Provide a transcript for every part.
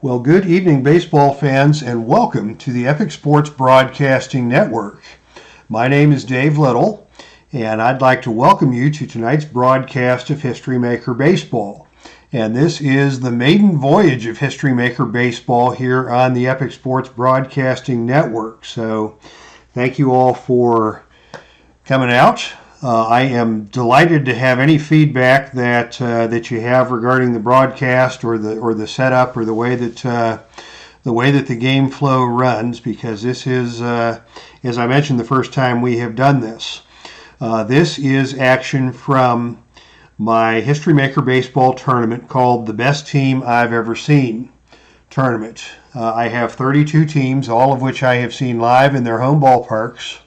Well, good evening, baseball fans, and welcome to the Epic Sports Broadcasting Network. My name is Dave Little, and I'd like to welcome you to tonight's broadcast of History Maker Baseball. And this is the maiden voyage of History Maker Baseball here on the Epic Sports Broadcasting Network. So thank you all for coming out. I am delighted to have any feedback that you have regarding the broadcast or the setup or the way that the game flow runs, because this is, as I mentioned the first time we have done this. This is action from my History Maker Baseball tournament called the Best Team I've Ever Seen tournament. I have 32 teams, all of which I have seen live in their home ballparks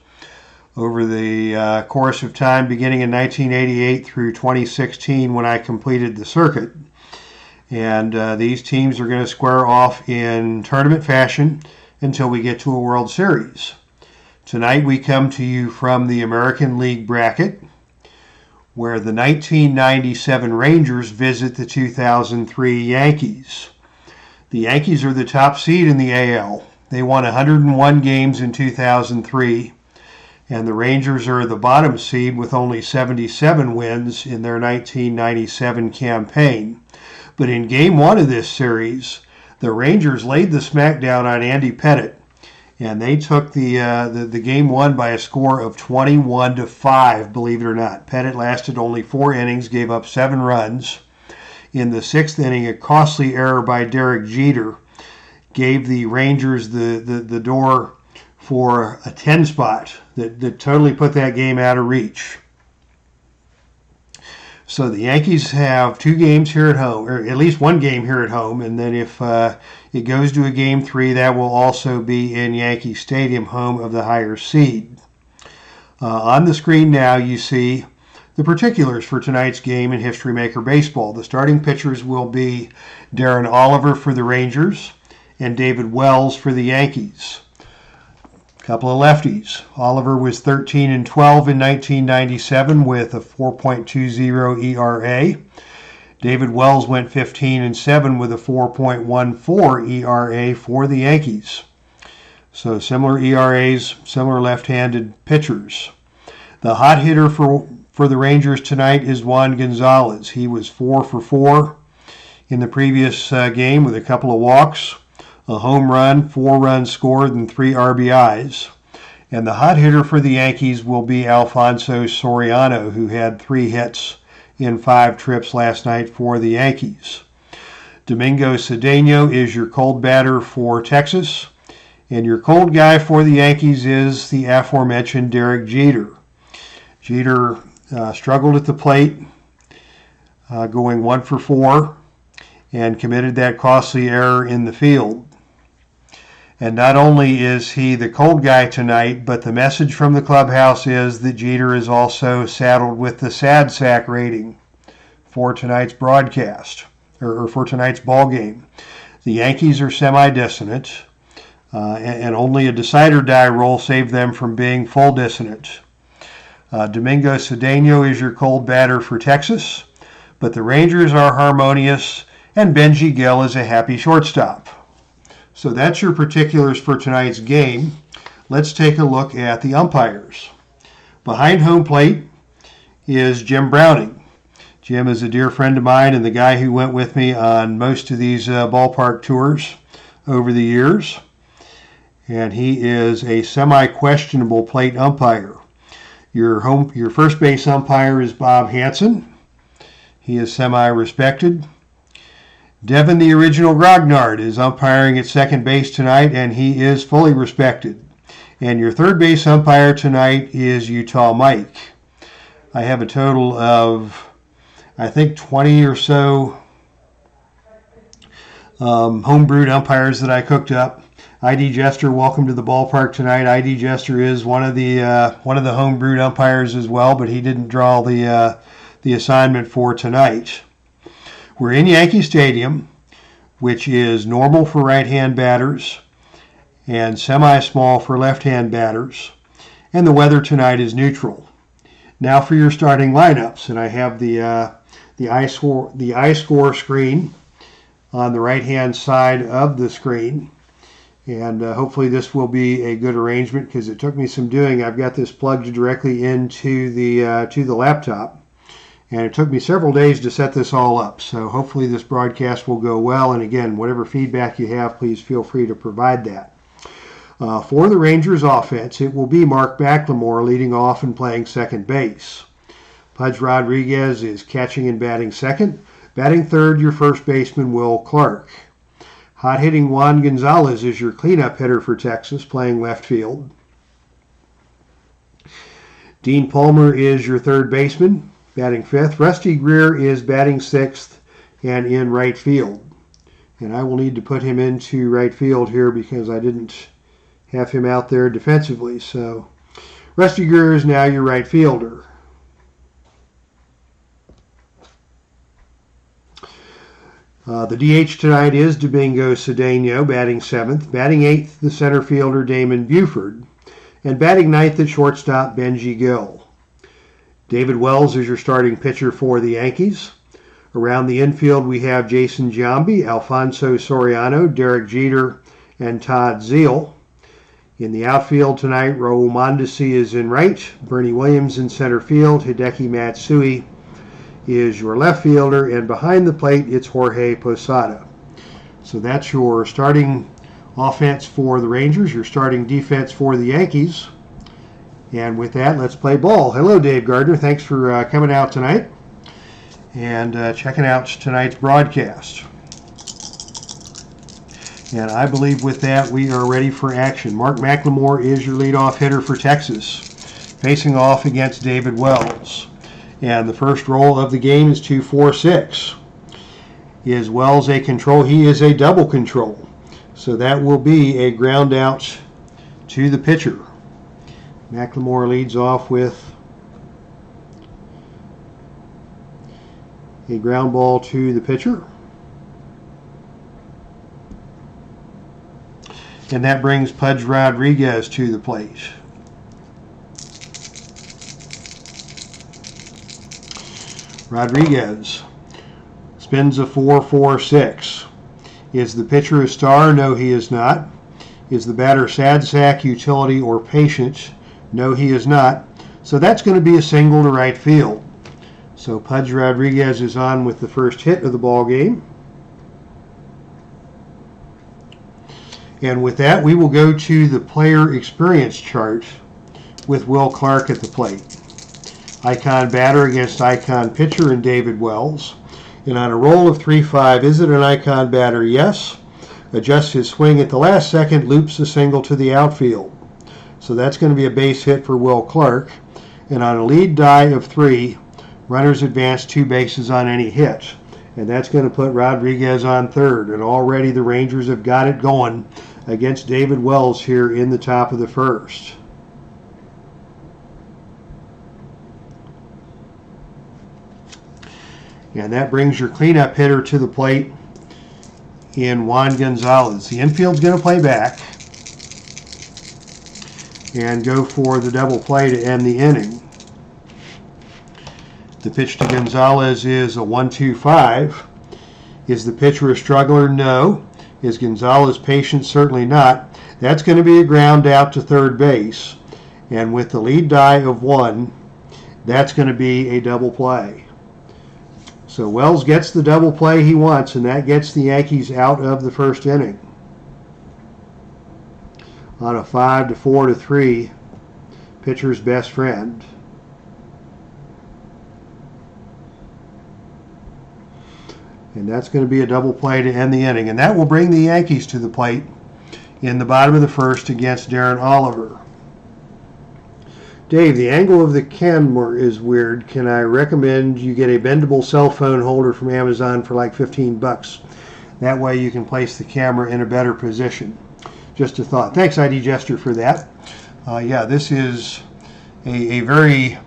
over the course of time beginning in 1988 through 2016 when I completed the circuit. And these teams are going to square off in tournament fashion until we get to a World Series. Tonight we come to you from the American League bracket, where the 1997 Rangers visit the 2003 Yankees. The Yankees are the top seed in the AL. They won 101 games in 2003. And the Rangers are the bottom seed with only 77 wins in their 1997 campaign. But in Game 1 of this series, the Rangers laid the smackdown on Andy Pettitte, and they took the Game 1 by a score of 21-5, believe it or not. Pettitte lasted only 4 innings, gave up 7 runs. In the 6th inning, a costly error by Derek Jeter gave the Rangers the door for a 10 spot that totally put that game out of reach. So the Yankees have 2 games here at home, or at least 1 game here at home, and then if it goes to a Game 3, that will also be in Yankee Stadium, home of the higher seed. On the screen now you see the particulars for tonight's game in History Maker Baseball. The starting pitchers will be Darren Oliver for the Rangers and David Wells for the Yankees. Couple of lefties. Oliver was 13-12 in 1997 with a 4.20 ERA. David Wells went 15-7 with a 4.14 ERA for the Yankees. So similar ERAs, similar left-handed pitchers. The hot hitter for the Rangers tonight is Juan Gonzalez. He was 4 for 4 in the previous game with a couple of walks, a home run, 4 runs scored, and 3 RBIs. And the hot hitter for the Yankees will be Alfonso Soriano, who had 3 hits in 5 trips last night for the Yankees. Domingo Cedeno is your cold batter for Texas. And your cold guy for the Yankees is the aforementioned Derek Jeter. Jeter struggled at the plate, going 1 for 4, and committed that costly error in the field. And not only is he the cold guy tonight, but the message from the clubhouse is that Jeter is also saddled with the sad sack rating for tonight's broadcast, or for tonight's ball game. The Yankees are semi-dissonant, and only a decide or die roll saved them from being full dissonant. Domingo Cedeno is your cold batter for Texas, but the Rangers are harmonious, and Benji Gill is a happy shortstop. So that's your particulars for tonight's game. Let's take a look at the umpires. Behind home plate is Jim Browning. Jim is a dear friend of mine and the guy who went with me on most of these ballpark tours over the years. And he is a semi-questionable plate umpire. Your first base umpire is Bob Hansen. He is semi-respected. Devin, the original Grognard, is umpiring at second base tonight, and he is fully respected. And your third base umpire tonight is Utah Mike. I have a total of, I think, 20 or so homebrewed umpires that I cooked up. I.D. Jester, welcome to the ballpark tonight. I.D. Jester is one of the homebrewed umpires as well, but he didn't draw the assignment for tonight. We're in Yankee Stadium, which is normal for right-hand batters and semi-small for left-hand batters, and the weather tonight is neutral. Now for your starting lineups, and I have the iScore screen on the right-hand side of the screen. And hopefully this will be a good arrangement because it took me some doing. I've got this plugged directly into the laptop. And it took me several days to set this all up. So hopefully this broadcast will go well. And again, whatever feedback you have, please feel free to provide that. For the Rangers offense, it will be Mark McLemore leading off and playing second base. Pudge Rodriguez is catching and batting second. Batting third, your first baseman, Will Clark. Hot-hitting Juan Gonzalez is your cleanup hitter for Texas, playing left field. Dean Palmer is your third baseman, batting fifth. Rusty Greer is batting sixth and in right field. And I will need to put him into right field here because I didn't have him out there defensively. So Rusty Greer is now your right fielder. The DH tonight is Domingo Cedeno, batting seventh. Batting eighth, the center fielder Damon Buford. And batting ninth at shortstop, Benji Gill. David Wells is your starting pitcher for the Yankees. Around the infield, we have Jason Giambi, Alfonso Soriano, Derek Jeter, and Todd Zeile. In the outfield tonight, Raul Mondesi is in right. Bernie Williams in center field. Hideki Matsui is your left fielder, and behind the plate it's Jorge Posada. So that's your starting offense for the Rangers, your starting defense for the Yankees. And with that, let's play ball. Hello, Dave Gardner. Thanks for coming out tonight and checking out tonight's broadcast. And I believe with that we are ready for action. Mark McLemore is your leadoff hitter for Texas, facing off against David Wells. And the first roll of the game is 2-4-6. Is Wells a control? He is a double control. So that will be a ground out to the pitcher. McLemore leads off with a ground ball to the pitcher. And that brings Pudge Rodriguez to the plate. Rodriguez spins a 4-4-6. Is the pitcher a star? No, he is not. Is the batter sad sack, utility, or patient? No, he is not. So that's going to be a single to right field. So Pudge Rodriguez is on with the first hit of the ball game. And with that, we will go to the player experience chart with Will Clark at the plate. Icon batter against icon pitcher in David Wells. And on a roll of 3-5, is it an icon batter? Yes. Adjusts his swing at the last second, loops a single to the outfield. So that's going to be a base hit for Will Clark. And on a lead die of 3, runners advance 2 bases on any hit. And that's going to put Rodriguez on third. And already the Rangers have got it going against David Wells here in the top of the first. And that brings your cleanup hitter to the plate in Juan Gonzalez. The infield's going to play back and go for the double play to end the inning. The pitch to Gonzalez is a 1-2-5. Is the pitcher a struggler? No. Is Gonzalez patient? Certainly not. That's going to be a ground out to third base. And with the lead die of 1, that's going to be a double play. So Wells gets the double play he wants, and that gets the Yankees out of the first inning. On a 5-4-3, pitcher's best friend. And that's going to be a double play to end the inning. And that will bring the Yankees to the plate in the bottom of the first against Darren Oliver. Dave, the angle of the camera is weird. Can I recommend you get a bendable cell phone holder from Amazon for like $15? That way you can place the camera in a better position. Just a thought. Thanks, ID Jester, for that. Yeah, this is a very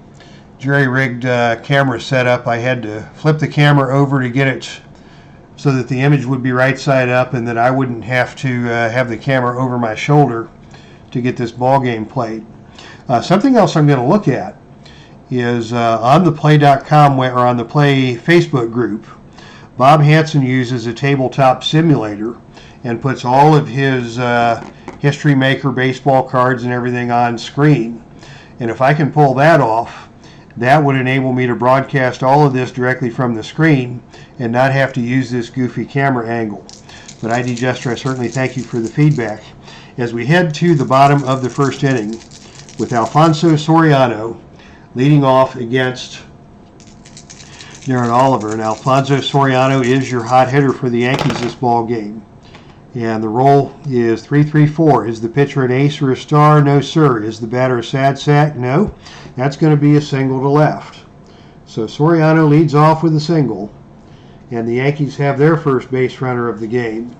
jerry-rigged camera setup. I had to flip the camera over to get it so that the image would be right side up and that I wouldn't have to have the camera over my shoulder to get this ball game played. Something else I'm going to look at is on the play.com or on the Play Facebook group. Bob Hansen uses a tabletop simulator and puts all of his History Maker baseball cards and everything on screen. And if I can pull that off, that would enable me to broadcast all of this directly from the screen and not have to use this goofy camera angle. But ID Jester, I certainly thank you for the feedback. As we head to the bottom of the first inning with Alfonso Soriano leading off against Darren Oliver. And Alfonso Soriano is your hot hitter for the Yankees this ball game. And the roll is 3-3-4. Is the pitcher an ace or a star? No, sir. Is the batter a sad sack? No. That's going to be a single to left. So Soriano leads off with a single. And the Yankees have their first base runner of the game.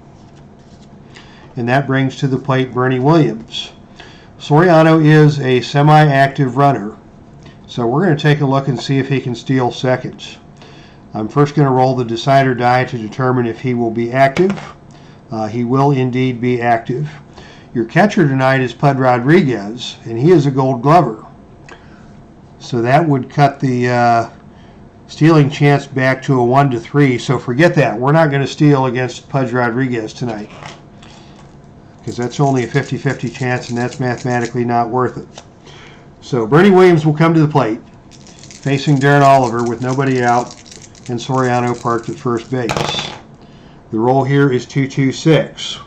And that brings to the plate Bernie Williams. Soriano is a semi-active runner. So we're going to take a look and see if he can steal second. I'm first going to roll the decider die to determine if he will be active. He will indeed be active. Your catcher tonight is Pud Rodriguez, and he is a Gold Glover. So that would cut the stealing chance back to a 1-3. So forget that. We're not going to steal against Pud Rodriguez tonight, because that's only a 50-50 chance, and that's mathematically not worth it. So Bernie Williams will come to the plate, facing Darren Oliver with nobody out, and Soriano parked at first base. The roll here is 2-2-6.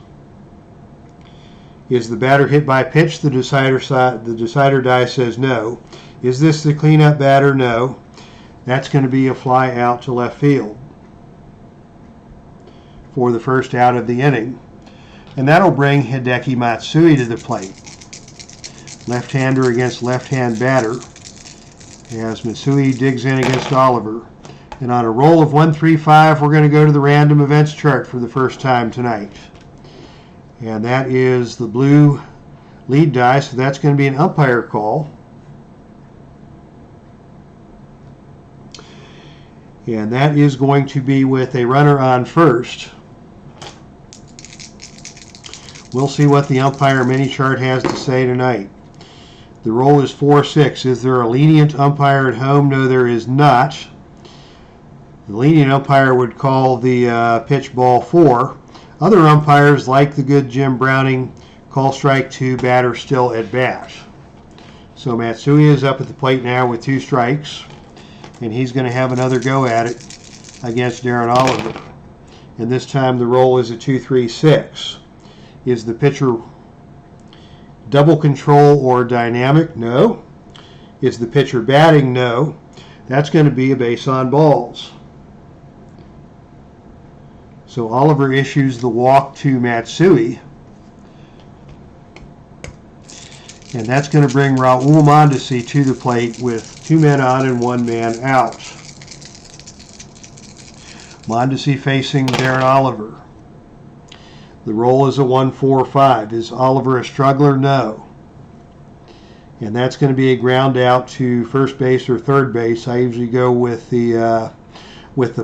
Is the batter hit by pitch? The decider die says no. Is this the cleanup batter? No. That's going to be a fly out to left field for the first out of the inning. And that'll bring Hideki Matsui to the plate. Left-hander against left-hand batter as Matsui digs in against Oliver. And on a roll of 1-3-5, we're going to go to the random events chart for the first time tonight. And that is the blue lead die, so that's going to be an umpire call. And that is going to be with a runner on first. We'll see what the umpire mini chart has to say tonight. The roll is 4-6. Is there a lenient umpire at home? No, there is not. The lenient umpire would call the pitch ball 4. Other umpires, like the good Jim Browning, call strike 2, batter still at bat. So Matsui is up at the plate now with 2 strikes, and he's going to have another go at it against Darren Oliver. And this time the roll is a 2-3-6. Is the pitcher double control or dynamic? No. Is the pitcher batting? No. That's going to be a base on balls. So Oliver issues the walk to Matsui. And that's going to bring Raul Mondesi to the plate with 2 men on and 1 man out. Mondesi facing Darren Oliver. The roll is a 1-4-5. Is Oliver a struggler? No. And that's going to be a ground out to first base or third base. I usually go with the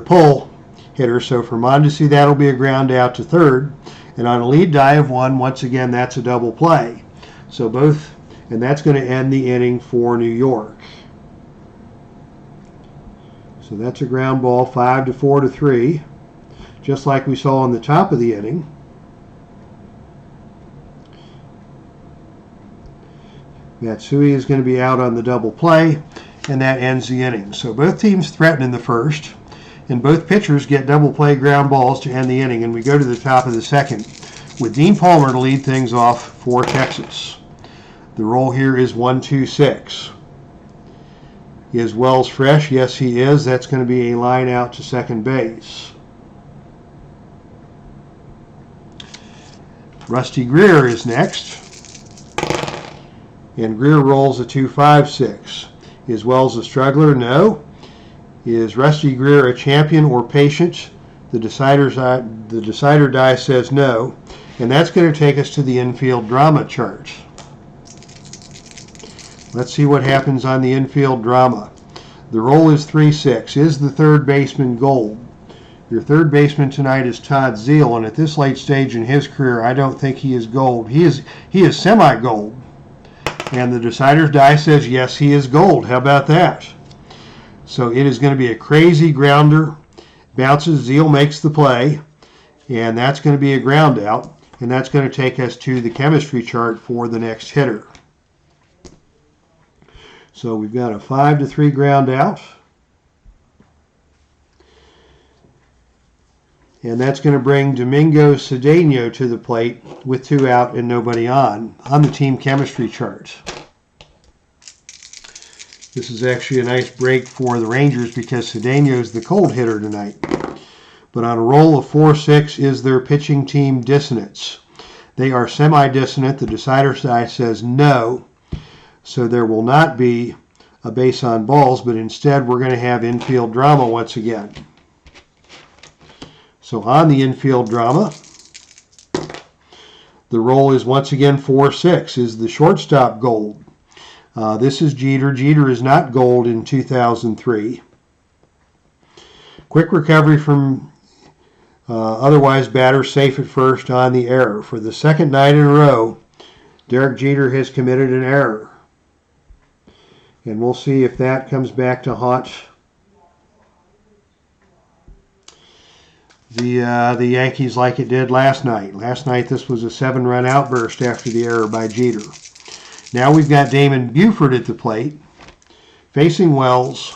pull hitter. So for Mondesi, that'll be a ground out to third. And on a lead die of 1, once again, that's a double play. So both, and that's going to end the inning for New York. So that's a ground ball, 5-4-3, just like we saw on the top of the inning. Matsui is going to be out on the double play, and that ends the inning. So both teams threaten in the first, and both pitchers get double play ground balls to end the inning. And we go to the top of the second with Dean Palmer to lead things off for Texas. The roll here is 1-2-6. Is Wells fresh? Yes, he is. That's going to be a line out to second base. Rusty Greer is next. And Greer rolls a 2-5-6. Is Wells a struggler? No. Is Rusty Greer a champion or patient? The decider die says no. And that's going to take us to the infield drama chart. Let's see what happens on the infield drama. The roll is 3-6. Is the third baseman gold? Your third baseman tonight is Todd Zeile, and at this late stage in his career, I don't think he is gold. He is semi-gold. And the decider's die says yes, he is gold. How about that? So it is going to be a crazy grounder Bounces, Zeal makes the play, and that's going to be a ground out, and that's going to take us to the chemistry chart for the next hitter. So we've got a 5-3 ground out. And that's going to bring Domingo Cedeno to the plate with 2 out and nobody on the team chemistry chart. This is actually a nice break for the Rangers because Cedeno is the cold hitter tonight. But on a roll of 4-6 is their pitching team dissonance. They are semi-dissonant. The decider side says no. So there will not be a base on balls, but instead we're going to have infield drama once again. So on the infield drama, the roll is once again 4-6, is the shortstop gold. This is Jeter. Jeter is not gold in 2003. Quick recovery from otherwise batter safe at first on the error. For the second night in a row, Derek Jeter has committed an error. And we'll see if that comes back to haunt the Yankees like it did last night. Last night this was a 7-run outburst after the error by Jeter. Now we've got Damon Buford at the plate, facing Wells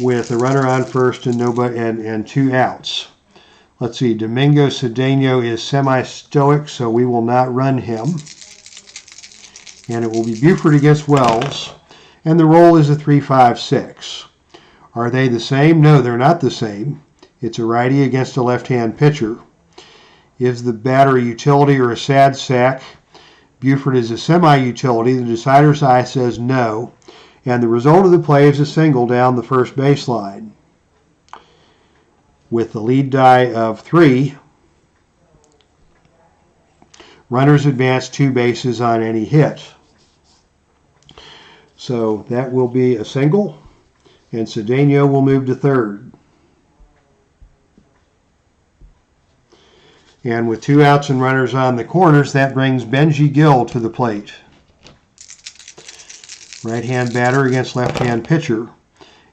with a runner on first and nobody and 2 outs. Let's see, Domingo Cedeno is semi-stoic, so we will not run him. And it will be Buford against Wells, and the roll is a 3-5-6. Are they the same? No, they're not the same. It's a righty against a left-hand pitcher. Is the batter a utility or a sad sack? Buford is a semi-utility. The decider's eye says no. And the result of the play is a single down the first baseline. With the lead die of 3, runners advance 2 bases on any hit. So that will be a single, and Cedeno will move to third. And with 2 outs and runners on the corners, that brings Benji Gill to the plate. Right-hand batter against left-hand pitcher.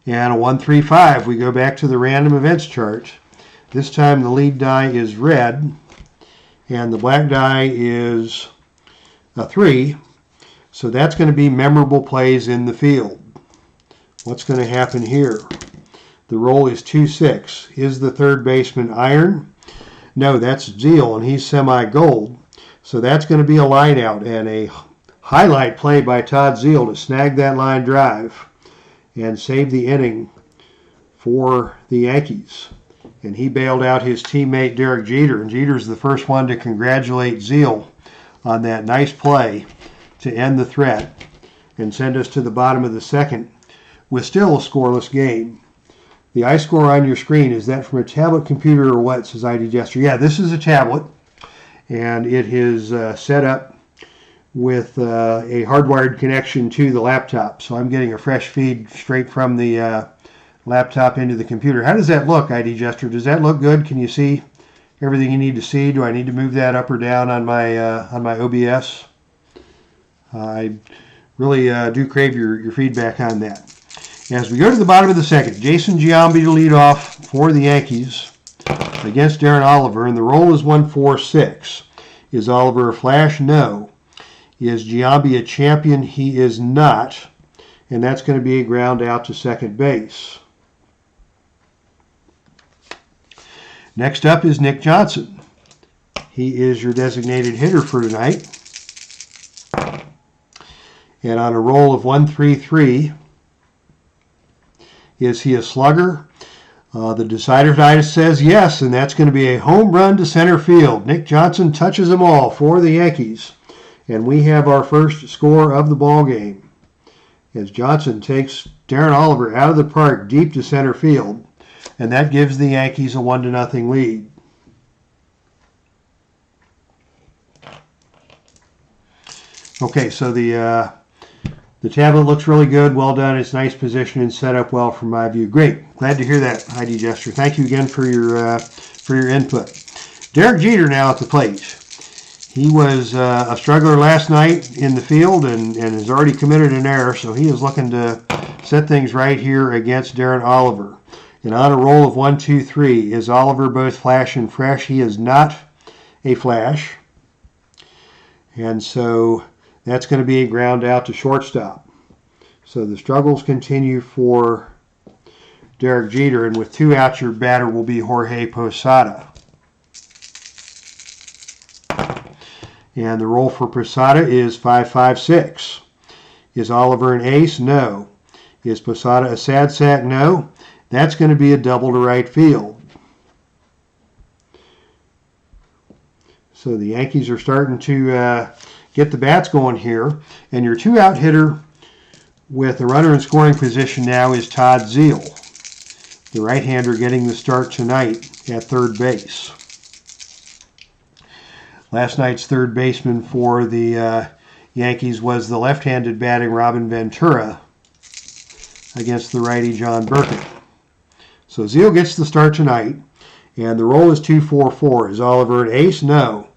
And a 1-3-5. We go back to the random events chart. This time the lead die is red, and the black die is a 3. So that's going to be memorable plays in the field. What's going to happen here? The roll is 2-6. Is the third baseman iron? No, that's Zeal, and he's semi-gold. So that's going to be a line out and a highlight play by Todd Zeal to snag that line drive and save the inning for the Yankees. And he bailed out his teammate Derek Jeter, and Jeter's the first one to congratulate Zeal on that nice play to end the threat and send us to the bottom of the second with still a scoreless game. The iScore on your screen, is that from a tablet computer or what, says iDigester? Yeah, this is a tablet, and it is set up with a hardwired connection to the laptop. So I'm getting a fresh feed straight from the laptop into the computer. How does that look, iDigester? Does that look good? Can you see everything you need to see? Do I need to move that up or down on my OBS? I really do crave your feedback on that. As we go to the bottom of the second, Jason Giambi to lead off for the Yankees against Darren Oliver, and the roll is 1-4-6. Is Oliver a flash? No. Is Giambi a champion? He is not, and that's going to be a ground out to second base. Next up is Nick Johnson. He is your designated hitter for tonight. And on a roll of 1-3-3, is he a slugger? The decider tonight says yes, and that's going to be a home run to center field. Nick Johnson touches them all for the Yankees, and we have our first score of the ball game as Johnson takes Darren Oliver out of the park deep to center field, and that gives the Yankees a 1-0 lead. Okay, so the tablet looks really good. Well done. It's nice position and set up well from my view. Great. Glad to hear that, iDigester. Thank you again for your input. Derek Jeter now at the plate. He was a struggler last night in the field and has already committed an error, so he is looking to set things right here against Darren Oliver. And on a roll of 1, 2, 3, is Oliver both flash and fresh? He is not a flash. And so that's going to be a ground out to shortstop. So the struggles continue for Derek Jeter, and with 2 outs, your batter will be Jorge Posada. And the roll for Posada is 5, 5, 6. Is Oliver an ace? No. Is Posada a sad sack? No. That's going to be a double to right field. So the Yankees are starting to get the bats going here. And your 2-out hitter with a runner in scoring position now is Todd Zeile, the right-hander getting the start tonight at third base. Last night's third baseman for the Yankees was the left-handed batting Robin Ventura against the righty John Burkett. So Zeile gets the start tonight, and the roll is 2, 4, 4. Is Oliver an ace? No.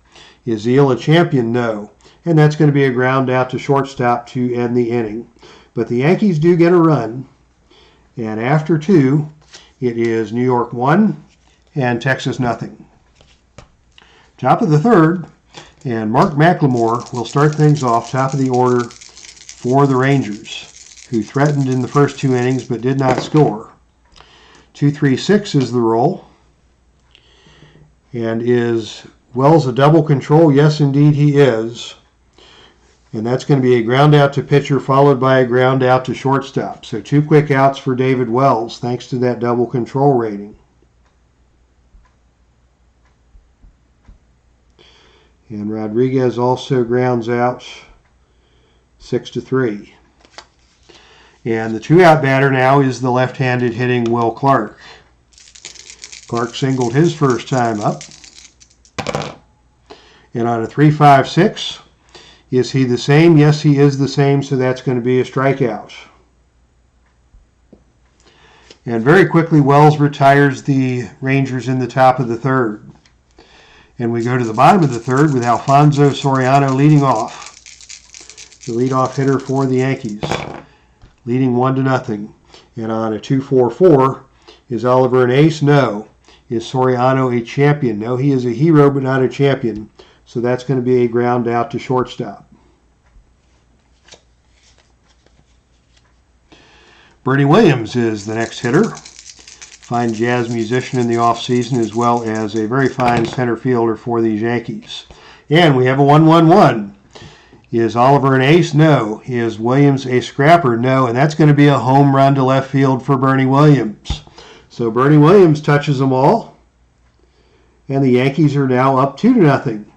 Is Zeile a champion? No. And that's going to be a ground out to shortstop to end the inning. But the Yankees do get a run, and after 2, it is New York 1 and Texas nothing. Top of the third, and Mark McLemore will start things off top of the order for the Rangers, who threatened in the first 2 innings but did not score. 2, 3, 6 is the roll. And is Wells a double control? Yes, indeed he is. And that's going to be a ground out to pitcher followed by a ground out to shortstop. So 2 quick outs for David Wells thanks to that double control rating. And Rodriguez also grounds out 6 to 3. And the 2-out batter now is the left-handed hitting Will Clark. Clark singled his first time up. And on a 3, 5, 6, is he the same? Yes, he is the same, so that's going to be a strikeout. And very quickly, Wells retires the Rangers in the top of the third. And we go to the bottom of the third with Alfonso Soriano leading off, the leadoff hitter for the Yankees, leading 1 to nothing. And on a 2, 4, 4, is Oliver an ace? No. Is Soriano a champion? No, he is a hero but not a champion. So that's going to be a ground out to shortstop. Bernie Williams is the next hitter. Fine jazz musician in the offseason, as well as a very fine center fielder for these Yankees. And we have a 1-1-1. Is Oliver an ace? No. Is Williams a scrapper? No. And that's going to be a home run to left field for Bernie Williams. So Bernie Williams touches them all. And the Yankees are now up 2 to nothing.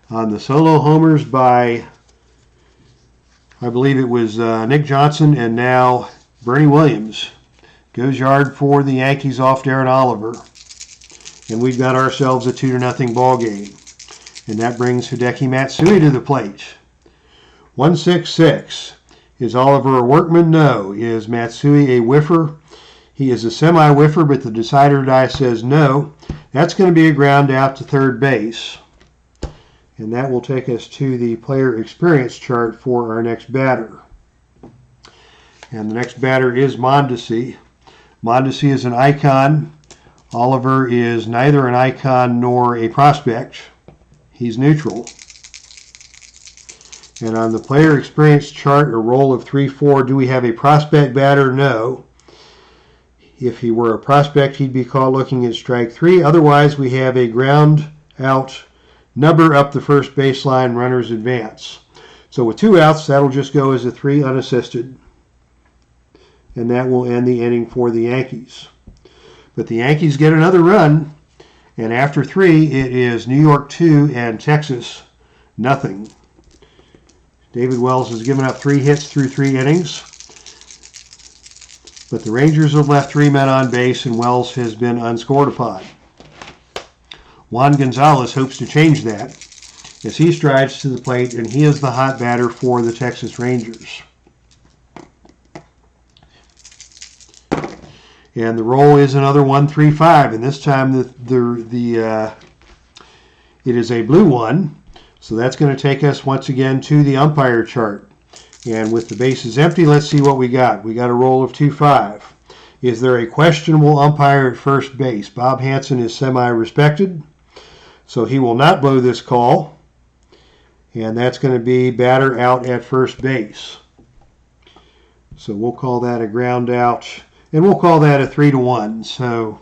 On the solo homers by, I believe it was Nick Johnson, and now Bernie Williams goes yard for the Yankees off Darren Oliver. And we've got ourselves a 2 to nothing ball game. And that brings Hideki Matsui to the plate. 1, 6, 6. Is Oliver a workman? No. Is Matsui a whiffer? He is a semi-whiffer, but the decider die says no. That's going to be a ground out to third base. And that will take us to the player experience chart for our next batter. And the next batter is Mondesi. Mondesi is an icon. Oliver is neither an icon nor a prospect. He's neutral. And on the player experience chart, a roll of 3, 4. Do we have a prospect batter? No. If he were a prospect, he'd be called looking at strike 3. Otherwise, we have a ground out number up the first baseline, runners advance. So with 2 outs, that'll just go as a 3 unassisted. And that will end the inning for the Yankees. But the Yankees get another run, and after 3, it is New York 2 and Texas nothing. David Wells has given up 3 hits through 3 innings. But the Rangers have left 3 men on base, and Wells has been unscored upon. Juan Gonzalez hopes to change that as he strides to the plate, and he is the hot batter for the Texas Rangers. And the roll is another 1, 3, 5, and this time it is a blue one, so that's going to take us once again to the umpire chart. And with the bases empty, let's see what we got. We got a roll of 2, 5. Is there a questionable umpire at first base? Bob Hansen is semi-respected, so he will not blow this call. And that's going to be batter out at first base. So we'll call that a ground out, and we'll call that a 3-1. So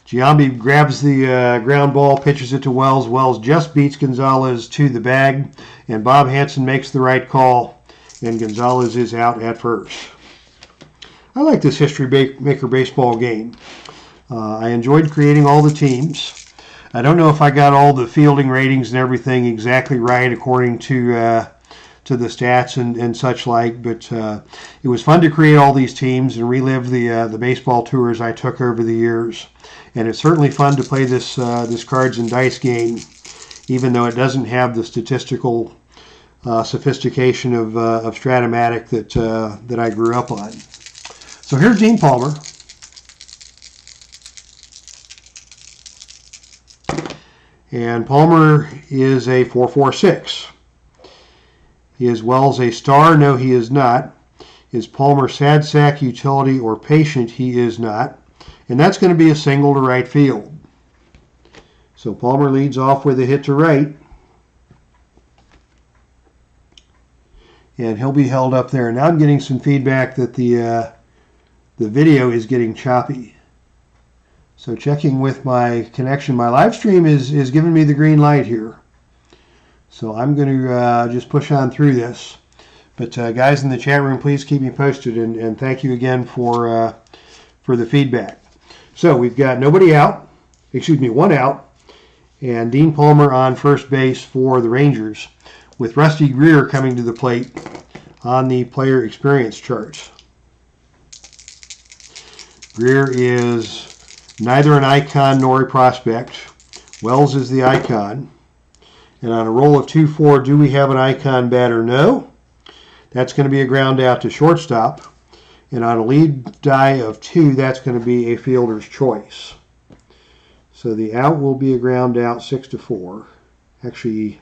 Giambi grabs the ground ball, pitches it to Wells. Wells just beats Gonzalez to the bag, and Bob Hansen makes the right call, and Gonzalez is out at first. I like this History Maker baseball game. I enjoyed creating all the teams. I don't know if I got all the fielding ratings and everything exactly right according to the stats and such like, but it was fun to create all these teams and relive the baseball tours I took over the years. And it's certainly fun to play this cards and dice game, even though it doesn't have the statistical sophistication of Stratomatic that I grew up on. So here's Dean Palmer. And Palmer is a 4.46. Is Wells a star? No, he is not. Is Palmer sad sack, utility, or patient? He is not. And that's going to be a single to right field. So Palmer leads off with a hit to right. And he'll be held up there. Now I'm getting some feedback that the video is getting choppy. So checking with my connection, my live stream is giving me the green light here. So I'm going to just push on through this. But guys in the chat room, please keep me posted, and thank you again for the feedback. So we've got nobody out, one out, and Dean Palmer on first base for the Rangers, with Rusty Greer coming to the plate on the player experience charts. Greer is neither an icon nor a prospect. Wells is the icon. And on a roll of 2-4, do we have an icon batter? No. That's going to be a ground out to shortstop. And on a lead die of 2, that's going to be a fielder's choice. So the out will be a ground out 6-4. Actually,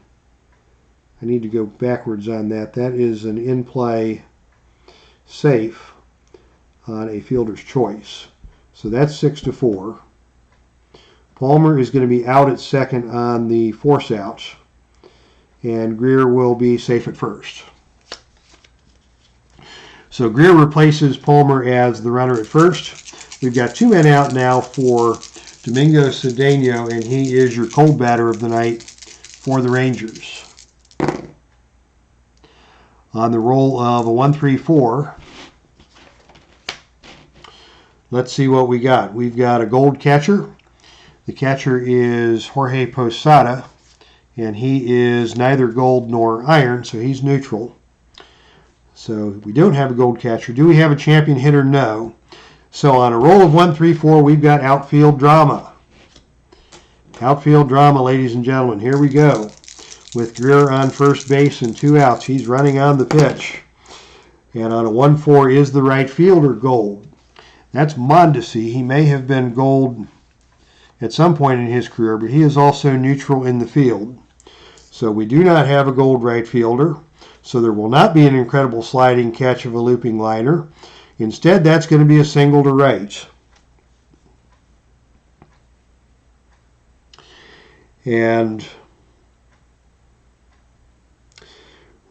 I need to go backwards on that. That is an in-play safe on a fielder's choice. So that's 6-4. Palmer is going to be out at second on the force outs, and Greer will be safe at first. So Greer replaces Palmer as the runner at first. We've got 2 men out now for Domingo Cedeno, and he is your cold batter of the night for the Rangers. On the roll of a 1-3-4, let's see what we got. We've got a gold catcher. The catcher is Jorge Posada, and he is neither gold nor iron, so he's neutral. So we don't have a gold catcher. Do we have a champion hitter? No. So on a roll of 1-3-4, we've got outfield drama. Outfield drama, ladies and gentlemen. Here we go. With Greer on first base and 2 outs. He's running on the pitch. And on a 1-4 is the right fielder gold. That's Mondesi. He may have been gold at some point in his career, but he is also neutral in the field. So we do not have a gold right fielder. So there will not be an incredible sliding catch of a looping liner. Instead, that's going to be a single to right. And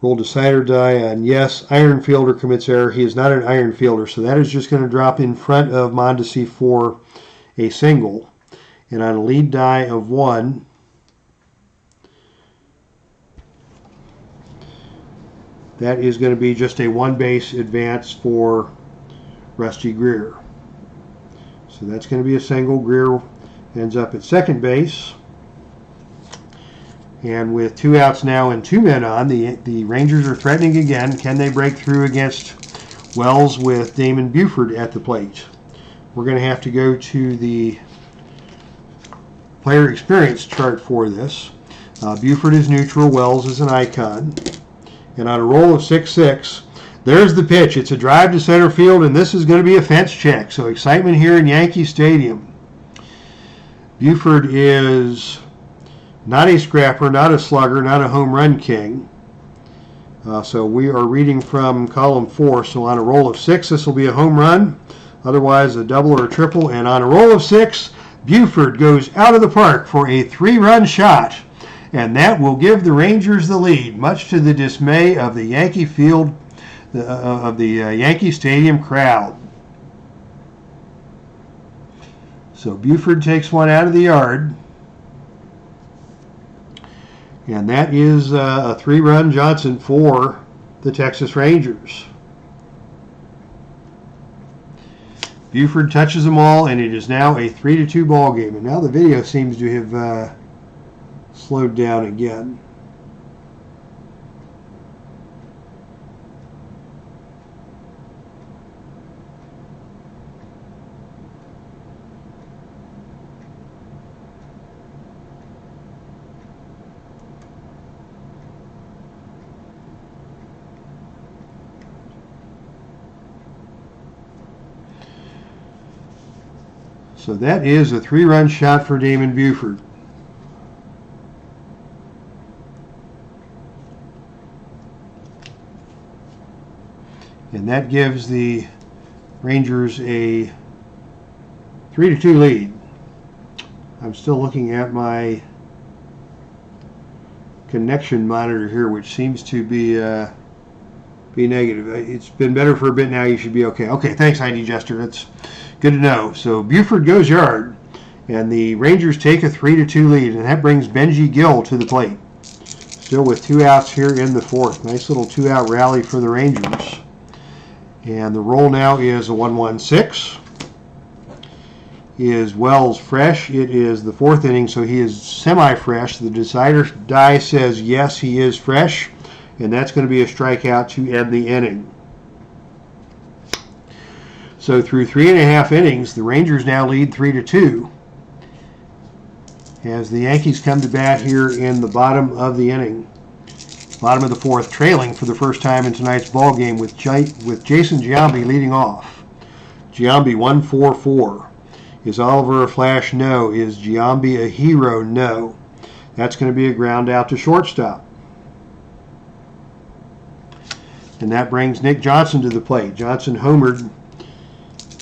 roll decider die on yes. Iron fielder commits error. He is not an iron fielder, so that is just going to drop in front of Mondesi for a single. And on a lead die of 1, that is going to be just a 1-base advance for Rusty Greer. So that's going to be a single. Greer ends up at second base. And with 2 outs now and 2 men on, the Rangers are threatening again. Can they break through against Wells with Damon Buford at the plate? We're going to have to go to the player experience chart for this. Buford is neutral. Wells is an icon. And on a roll of 6-6, there's the pitch. It's a drive to center field, and this is going to be a fence check. So excitement here in Yankee Stadium. Buford is not a scrapper, not a slugger, not a home run king. So we are reading from column 4. So on a roll of 6, this will be a home run. Otherwise, a double or a triple. And on a roll of 6, Buford goes out of the park for a 3-run shot. And that will give the Rangers the lead, much to the dismay of the Yankee Field, of the Yankee Stadium crowd. So Buford takes one out of the yard. And that is a 3-run Johnson for the Texas Rangers. Buford touches them all, and it is now a 3-2 ball game. And now the video seems to have slowed down again. So that is a 3-run shot for Damon Buford. And that gives the Rangers a 3-2 lead. I'm still looking at my connection monitor here, which seems to be negative. It's been better for a bit now. You should be okay. Okay, thanks, ID Jester. That's good to know. So Buford goes yard, and the Rangers take a 3-2 lead, and that brings Benji Gill to the plate. Still with 2 outs here in the 4th. Nice little 2-out rally for the Rangers. And the roll now is a 1-1-6. Is Wells fresh? It is the 4th inning, so he is semi-fresh. The decider die says yes, he is fresh, and that's going to be a strikeout to end the inning. So through 3.5 innings, the Rangers now lead 3-2. As the Yankees come to bat here in the bottom of the inning. Bottom of the 4th, trailing for the first time in tonight's ball game with Jason Giambi leading off. Giambi 1-4-4. Is Oliver a flash? No. Is Giambi a hero? No. That's going to be a ground out to shortstop. And that brings Nick Johnson to the plate. Johnson homered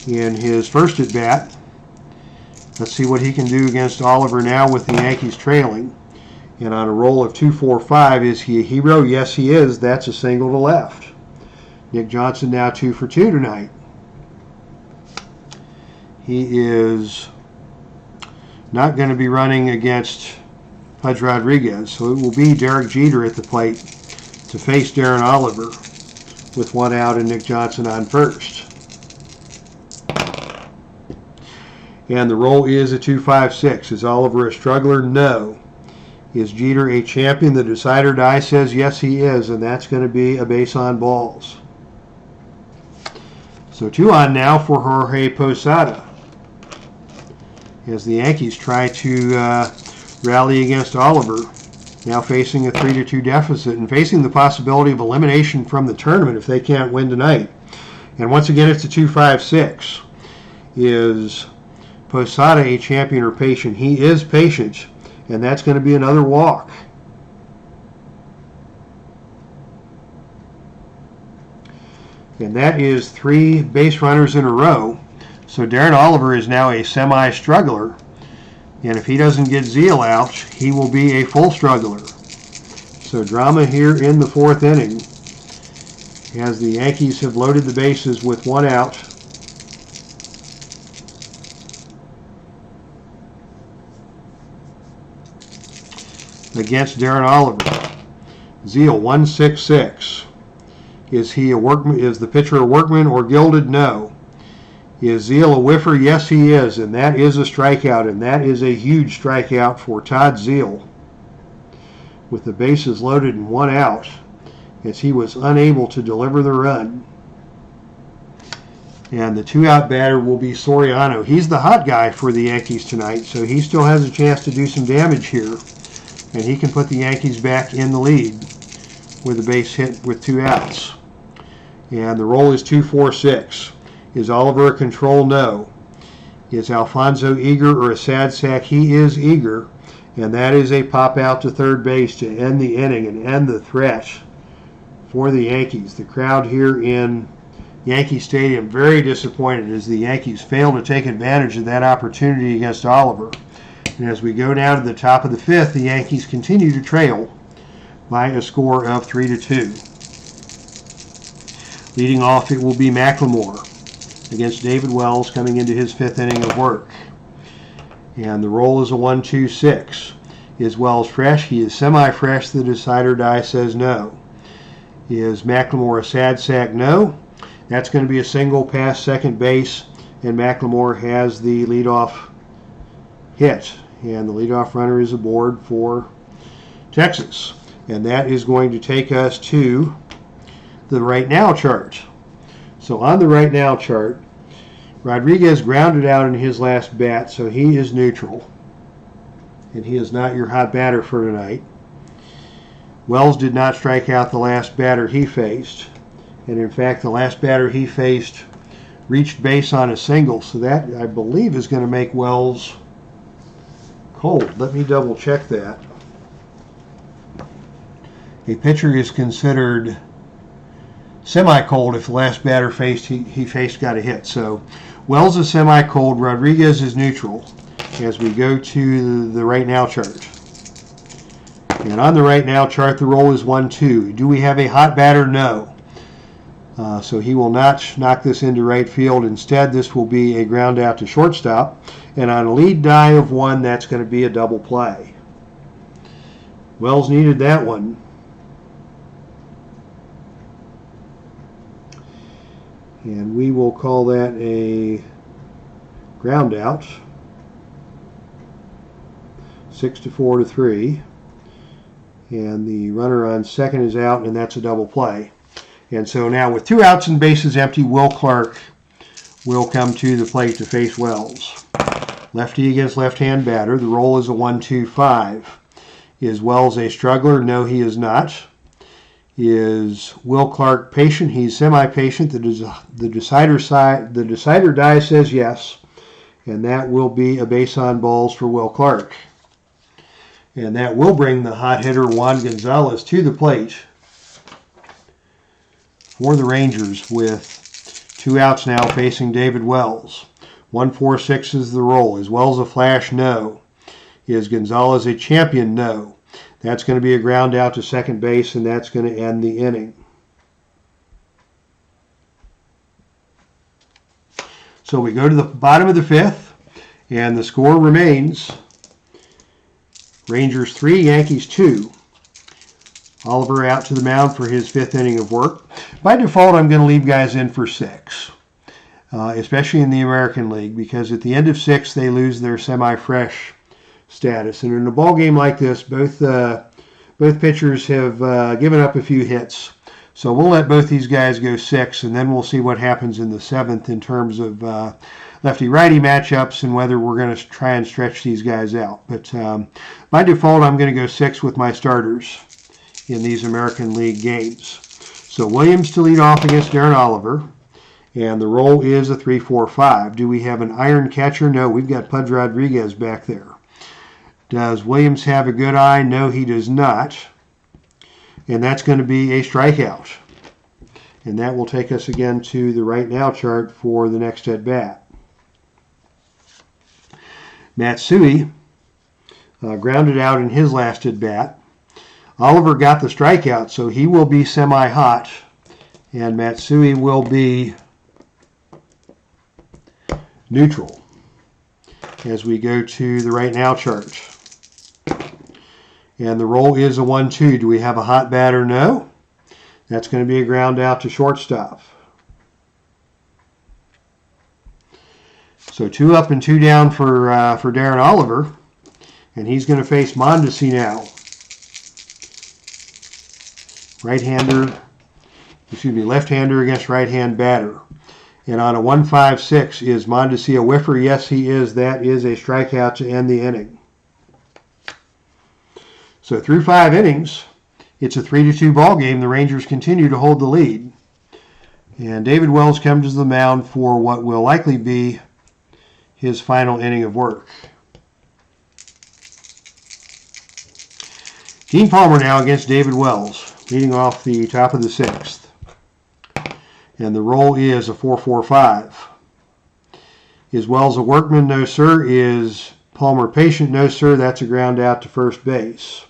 in his first at bat. Let's see what he can do against Oliver now with the Yankees trailing. And on a roll of 2-4-5, is he a hero? Yes, he is. That's a single to left. Nick Johnson now 2 for 2 tonight. He is not going to be running against Pudge Rodriguez, so it will be Derek Jeter at the plate to face Darren Oliver with 1 out and Nick Johnson on first. And the roll is a 2-5-6. Is Oliver a struggler? No. Is Jeter a champion? The decider die says yes, he is, and that's going to be a base on balls. So 2 on now for Jorge Posada, as the Yankees try to rally against Oliver, now facing a 3-2 deficit and facing the possibility of elimination from the tournament if they can't win tonight. And once again, it's a 2-5-6. Is Posada a champion or patient? He is patient, and that's going to be another walk. And that is 3 base runners in a row. So Darren Oliver is now a semi-struggler. And if he doesn't get Zeal out, he will be a full struggler. So drama here in the 4th inning, as the Yankees have loaded the bases with 1 out. Against Darren Oliver. Zeal 1-6-6. Is he a workman? Is the pitcher a workman or gilded? No. Is Zeal a whiffer? Yes, he is, and that is a strikeout, and that is a huge strikeout for Todd Zeal. With the bases loaded and 1 out, as he was unable to deliver the run. And the 2-out batter will be Soriano. He's the hot guy for the Yankees tonight, so he still has a chance to do some damage here. And he can put the Yankees back in the lead with a base hit with 2 outs. And the roll is 2-4-6. Is Oliver a control? No. Is Alfonso eager or a sad sack? He is eager. And that is a pop out to third base to end the inning and end the threat for the Yankees. The crowd here in Yankee Stadium very disappointed as the Yankees failed to take advantage of that opportunity against Oliver. And as we go down to the top of the fifth, the Yankees continue to trail by a score of 3-2. Leading off, it will be McLemore against David Wells coming into his fifth inning of work. And the roll is a 1-2-6. Is Wells fresh? He is semi-fresh. The decider die says no. Is McLemore a sad sack? No. That's going to be a single past second base, and McLemore has the leadoff hit. And the leadoff runner is aboard for Texas. And that is going to take us to the right now chart. So on the right now chart, Rodriguez grounded out in his last bat, so he is neutral. And he is not your hot batter for tonight. Wells did not strike out the last batter he faced. And in fact, the last batter he faced reached base on a single. So that, I believe, is going to make Wells cold. Let me double check that. A pitcher is considered semi-cold if the last batter he faced got a hit. So Wells is semi-cold, Rodriguez is neutral as we go to the right now chart. And on the right now chart, the roll is 1-2. Do we have a hot batter? No. So he will not knock this into right field. Instead, this will be a ground out to shortstop. And on a lead die of 1, that's going to be a double play. Wells needed that one. And we will call that a ground out. 6-4-3. And the runner on second is out, and that's a double play. And so now with 2 outs and bases empty, Will Clark will come to the plate to face Wells. Lefty against left-hand batter. The roll is a 1-2-5. Is Wells a struggler? No, he is not. Is Will Clark patient? He's semi-patient. The decider die says yes, and that will be a base on balls for Will Clark. And that will bring the hot hitter Juan Gonzalez to the plate for the Rangers with 2 outs now facing David Wells. 1-4-6 is the roll. Is Wells a flash? No. Is Gonzalez a champion? No. That's going to be a ground out to second base, and that's going to end the inning. So we go to the bottom of the fifth, and the score remains Rangers 3, Yankees 2. Oliver out to the mound for his 5th inning of work. By default, I'm going to leave guys in for 6, especially in the American League, because at the end of 6, they lose their semi-fresh status. And in a ball game like this, both pitchers have given up a few hits. So we'll let both these guys go 6, and then we'll see what happens in the 7th in terms of lefty-righty matchups and whether we're going to try and stretch these guys out. But by default, I'm going to go 6 with my starters in these American League games. So Williams to lead off against Darren Oliver, and the roll is a 3-4-5. Do we have an iron catcher? No, we've got Pudge Rodriguez back there. Does Williams have a good eye? No, he does not. And that's going to be a strikeout. And that will take us again to the right now chart for the next at bat. Matsui grounded out in his last at bat. Oliver got the strikeout, so he will be semi-hot, and Matsui will be neutral as we go to the right now chart. And the roll is a 1-2. Do we have a hot batter? No. That's going to be a ground out to shortstop. So 2 up and 2 down for Darren Oliver, and he's going to face Mondesi now. Left-hander against right-hand batter. And on a 1-5-6, is Mondesi a whiffer? Yes, he is. That is a strikeout to end the inning. So through 5 innings, it's a 3-2 ball game. The Rangers continue to hold the lead. And David Wells comes to the mound for what will likely be his final inning of work. Gene Palmer now against David Wells, leading off the top of the 6th. And the roll is a 4-4-5. Is Wells a workman? No, sir. Is Palmer patient? No, sir. That's a ground out to first base.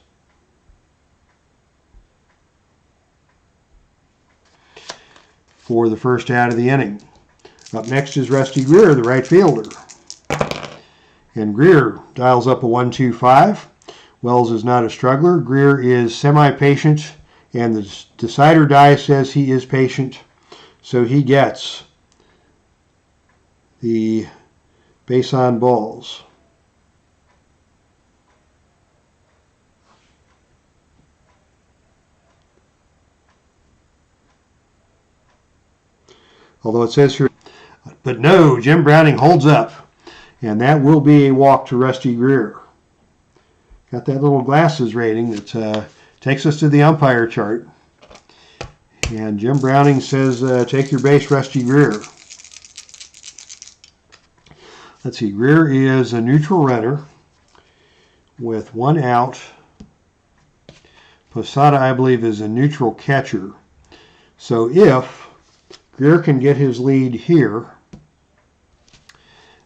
For the first out of the inning. Up next is Rusty Greer, the right fielder. And Greer dials up a 1-2-5. Wells is not a struggler. Greer is semi-patient, and the decider die says he is patient. So he gets the base on balls. Although it says here, but no, Jim Browning holds up. And that will be a walk to Rusty Greer. Got that little glasses rating that takes us to the umpire chart. And Jim Browning says, take your base, Rusty Greer. Let's see, Greer is a neutral runner with 1 out. Posada, I believe, is a neutral catcher. So if Greer can get his lead here,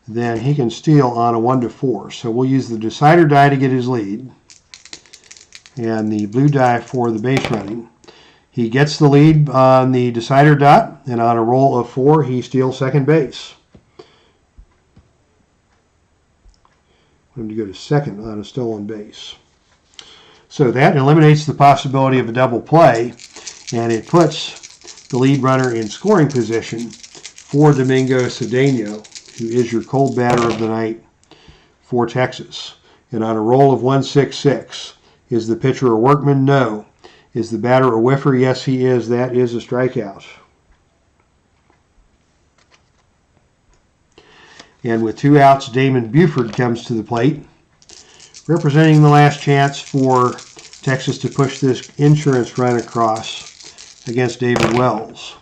then he can steal on a 1-4. So we'll use the decider die to get his lead and the blue die for the base running. He gets the lead on the decider dot, and on a roll of 4, he steals second base. Want him to go to second on a stolen base. So that eliminates the possibility of a double play, and it puts the lead runner in scoring position for Domingo Cedeno, who is your cold batter of the night for Texas. And on a roll of 1-6-6, is the pitcher a workman? No. Is the batter a whiffer? Yes, he is. That is a strikeout. And with 2 outs, Damon Buford comes to the plate, representing the last chance for Texas to push this insurance run across against David Wells.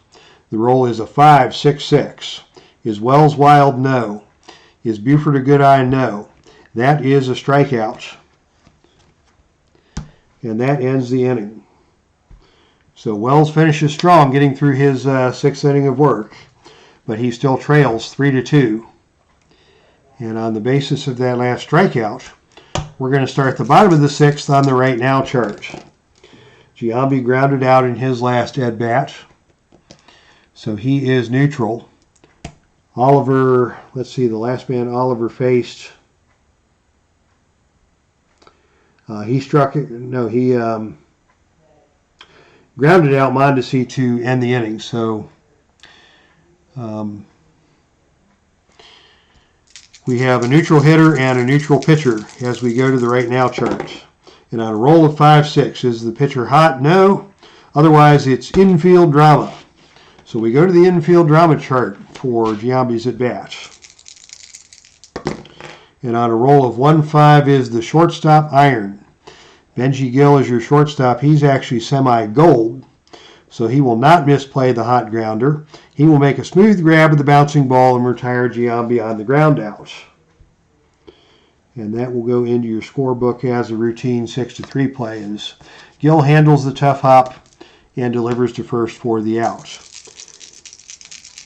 The roll is a 5-6-6. Is Wells wild? No. Is Buford a good eye? No. That is a strikeout. And that ends the inning. So Wells finishes strong, getting through his 6th inning of work, but he still trails 3-2. And on the basis of that last strikeout, we're going to start the bottom of the 6th on the right now chart. Giambi grounded out in his last at-bat, so he is neutral. Oliver, let's see, the last man Oliver faced, he grounded out Mondesi to end the inning. So we have a neutral hitter and a neutral pitcher as we go to the right now chart. And on a roll of 5-6, is the pitcher hot? No. Otherwise, it's infield drama. So we go to the infield drama chart for Giambi's at bat. And on a roll of 1-5 is the shortstop iron. Benji Gill is your shortstop. He's actually semi-gold, so he will not misplay the hot grounder. He will make a smooth grab of the bouncing ball and retire Giambi on the ground out. And that will go into your scorebook as a routine 6-3 play as Gill handles the tough hop and delivers to first for the out.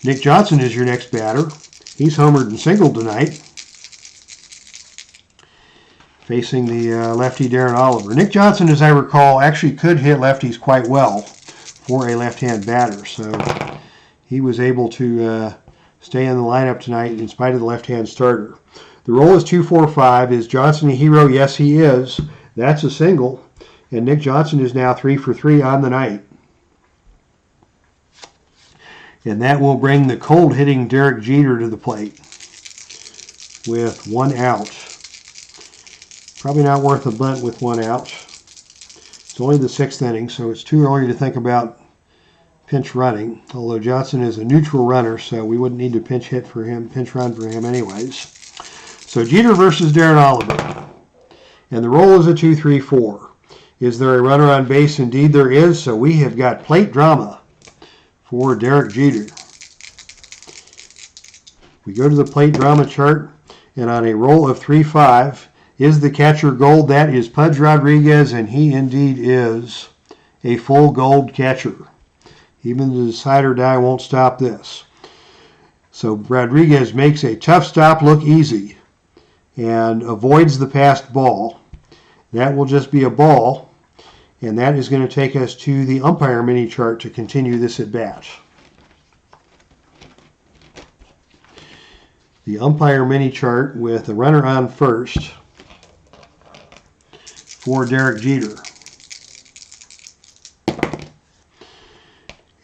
Nick Johnson is your next batter. He's homered and singled tonight, facing the lefty Darren Oliver. Nick Johnson, as I recall, actually could hit lefties quite well for a left-hand batter, so he was able to stay in the lineup tonight in spite of the left-hand starter. The roll is 2-4-5. Is Johnson a hero? Yes, he is. That's a single, and Nick Johnson is now 3 for 3 on the night. And that will bring the cold-hitting Derek Jeter to the plate with 1 out. Probably not worth a bunt with 1 out. It's only the 6th inning, so it's too early to think about pinch running, although Johnson is a neutral runner, so we wouldn't need to pinch run for him anyways. So Jeter versus Darren Oliver. And the roll is a 2-3-4. Is there a runner on base? Indeed there is, so we have got plate drama for Derek Jeter. We go to the plate drama chart, and on a roll of 3-5, is the catcher gold? That is Pudge Rodriguez, and he indeed is a full gold catcher. Even the decider die won't stop this. So Rodriguez makes a tough stop look easy and avoids the passed ball. That will just be a ball, and that is going to take us to the umpire mini chart to continue this at bat. The umpire mini chart with the runner on first for Derek Jeter.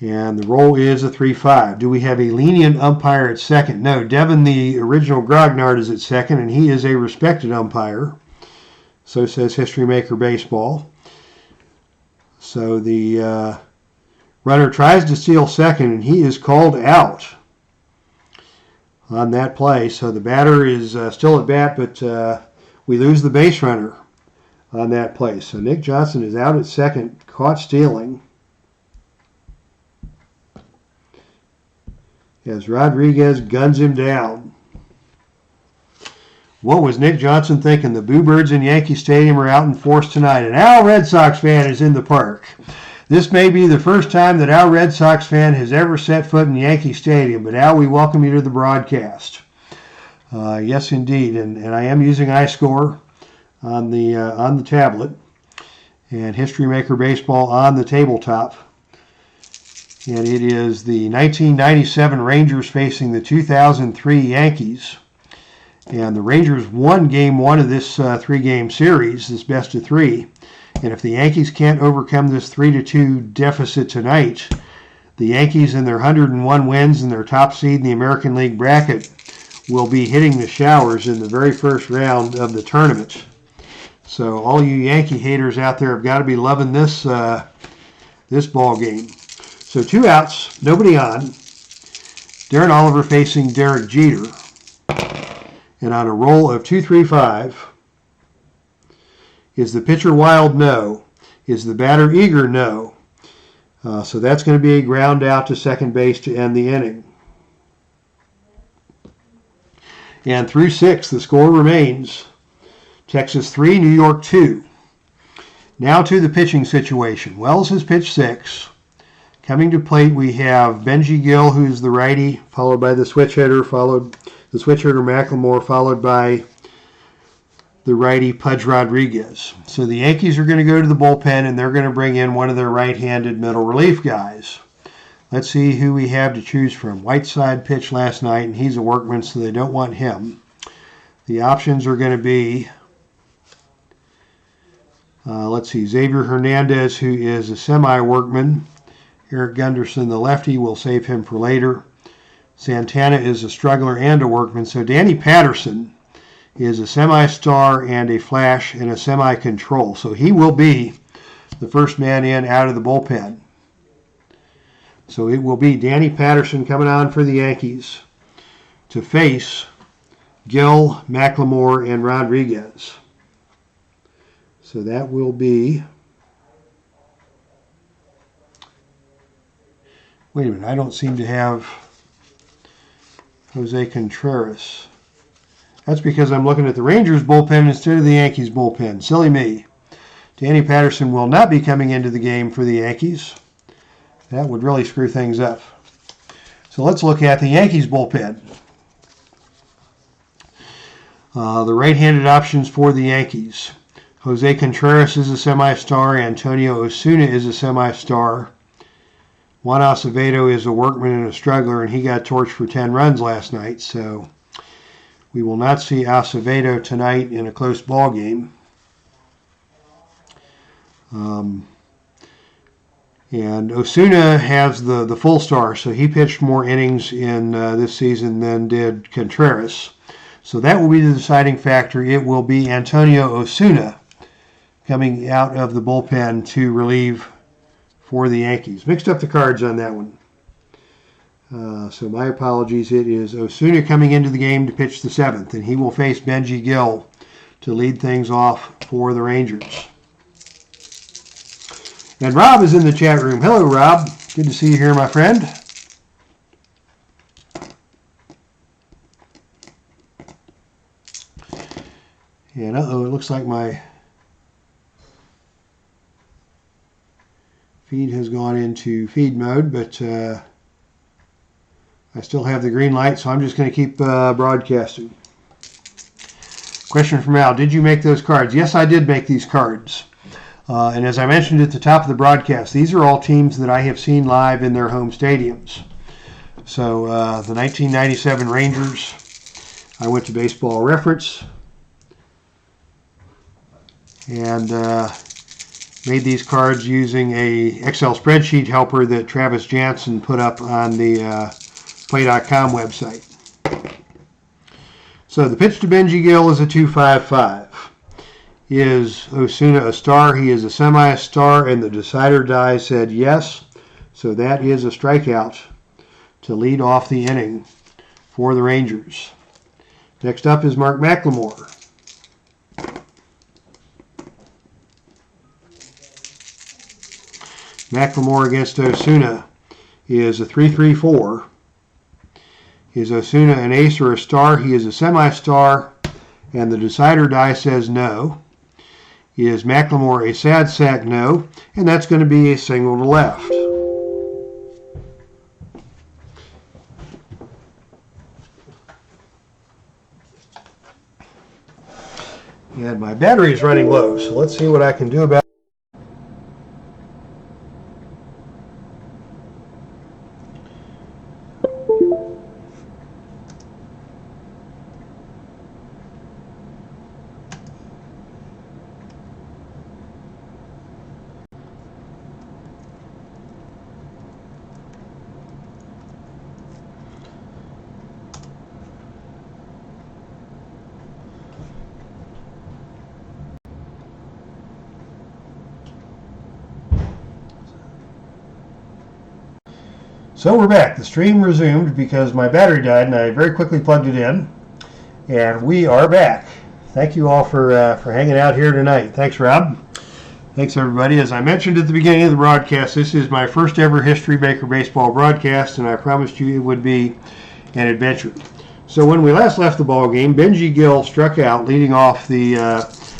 And the roll is a 3-5. Do we have a lenient umpire at second? No, Devin, the original Grognard, is at second, and he is a respected umpire. So says History Maker Baseball. So the runner tries to steal second, and he is called out on that play. So the batter is still at bat, but we lose the base runner on that play. So Nick Johnson is out at second, caught stealing, as Rodriguez guns him down. What was Nick Johnson thinking? The Boo Birds in Yankee Stadium are out in force tonight. An Al Red Sox fan is in the park. This may be the first time that Al Red Sox fan has ever set foot in Yankee Stadium. But Al, we welcome you to the broadcast. Yes, indeed. And I am using iScore on the tablet, and History Maker Baseball on the tabletop. And it is the 1997 Rangers facing the 2003 Yankees. And the Rangers won game one of this three-game series, this best of three. And if the Yankees can't overcome this 3-2 deficit tonight, the Yankees in their 101 wins and their top seed in the American League bracket will be hitting the showers in the very first round of the tournament. So all you Yankee haters out there have got to be loving this ball game. So 2 outs, nobody on. Darren Oliver facing Derek Jeter. And on a roll of 2-3-5, is the pitcher wild? No. Is the batter eager? No. So that's going to be a ground out to second base to end the inning. And through 6, the score remains Texas 3, New York 2. Now to the pitching situation. Wells has pitched 6. Coming to plate, we have Benji Gill, who's the righty, followed by the switch hitter, McLemore, followed by the righty Pudge Rodriguez. So the Yankees are going to go to the bullpen, and they're going to bring in one of their right-handed middle relief guys. Let's see who we have to choose from. Whiteside pitched last night, and he's a workman, so they don't want him. The options are going to be, Xavier Hernandez, who is a semi-workman. Eric Gunderson, the lefty, will save him for later. Santana is a struggler and a workman. So Danny Patterson is a semi-star and a flash and a semi-control. So he will be the first man in out of the bullpen. So it will be Danny Patterson coming on for the Yankees to face Gill, McLemore, and Rodriguez. So that will be... Wait a minute, I don't seem to have Jose Contreras. That's because I'm looking at the Rangers bullpen instead of the Yankees bullpen. Silly me. Danny Patterson will not be coming into the game for the Yankees. That would really screw things up. So let's look at the Yankees bullpen. The right-handed options for the Yankees. Jose Contreras is a semi-star. Antonio Osuna is a semi-star. Juan Acevedo is a workman and a struggler, and he got torched for 10 runs last night. So we will not see Acevedo tonight in a close ball game. And Osuna has the full star, so he pitched more innings in this season than did Contreras. So that will be the deciding factor. It will be Antonio Osuna coming out of the bullpen to relieve for the Yankees. Mixed up the cards on that one. So my apologies. It is Osuna coming into the game to pitch the 7th, and he will face Benji Gill to lead things off for the Rangers. And Rob is in the chat room. Hello, Rob. Good to see you here, my friend. And it looks like my Feed has gone into feed mode, but I still have the green light, so I'm just going to keep broadcasting. Question from Al, did you make those cards? Yes, I did make these cards. And as I mentioned at the top of the broadcast, these are all teams that I have seen live in their home stadiums. So the 1997 Rangers, I went to Baseball Reference and made these cards using a Excel spreadsheet helper that Travis Jansen put up on the Play.com website. So the pitch to Benji Gill is a 2.55. Is Osuna a star? He is a semi-star, and the decider die said yes. So that is a strikeout to lead off the inning for the Rangers. Next up is Mark McLemore. McLemore against Osuna is a 3.34. Is Osuna an ace or a star? He is a semi-star, and the decider die says no. Is McLemore a sad sack? No, and that's going to be a single to left. And my battery is running low, so let's see what I can do about it. So we're back. The stream resumed because my battery died and I very quickly plugged it in. And we are back. Thank you all for hanging out here tonight. Thanks, Rob. Thanks, everybody. As I mentioned at the beginning of the broadcast, this is my first ever History Maker Baseball broadcast, and I promised you it would be an adventure. So when we last left the ball game, Benji Gill struck out leading off the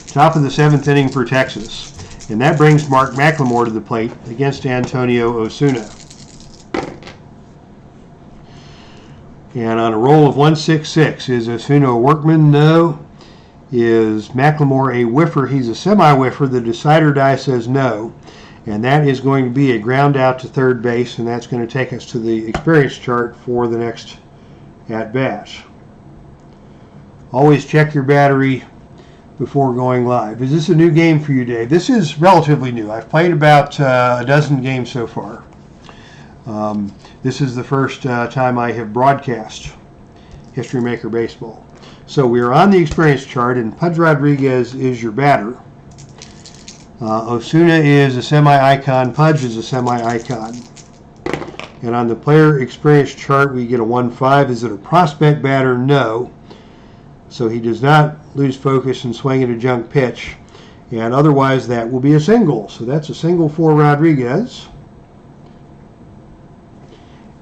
top of the 7th inning for Texas. And that brings Mark McLemore to the plate against Antonio Osuna. And on a roll of 166, is Osuna a workman? No. Is McLemore a whiffer? He's a semi-whiffer. The decider die says no. And that is going to be a ground out to third base, and that's going to take us to the experience chart for the next at-bat. Always check your battery before going live. Is this a new game for you, Dave? This is relatively new. I've played about a dozen games so far. This is the first time I have broadcast History Maker Baseball. So we are on the experience chart, and Pudge Rodriguez is your batter. Osuna is a semi-icon. Pudge is a semi-icon. And on the player experience chart, we get a 1-5. Is it a prospect batter? No. So he does not lose focus and swing at a junk pitch. And otherwise, that will be a single. So that's a single for Rodriguez.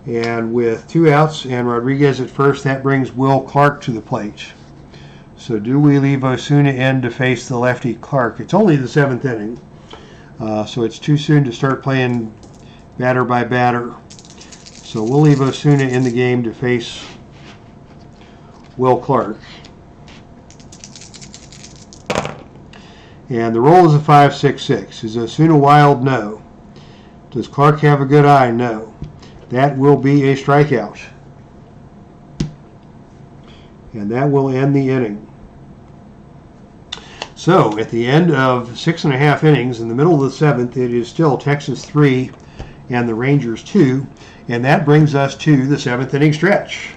And with 2 outs and Rodriguez at first, that brings Will Clark to the plate. So do we leave Osuna in to face the lefty Clark? It's only the 7th inning, so it's too soon to start playing batter by batter. So we'll leave Osuna in the game to face Will Clark. And the roll is a 5.66. Is Osuna wild? No. Does Clark have a good eye? No. That will be a strikeout. And that will end the inning. So at the end of 6.5 innings, in the middle of the 7th, it is still Texas 3 and the Rangers 2. And that brings us to the 7th inning stretch.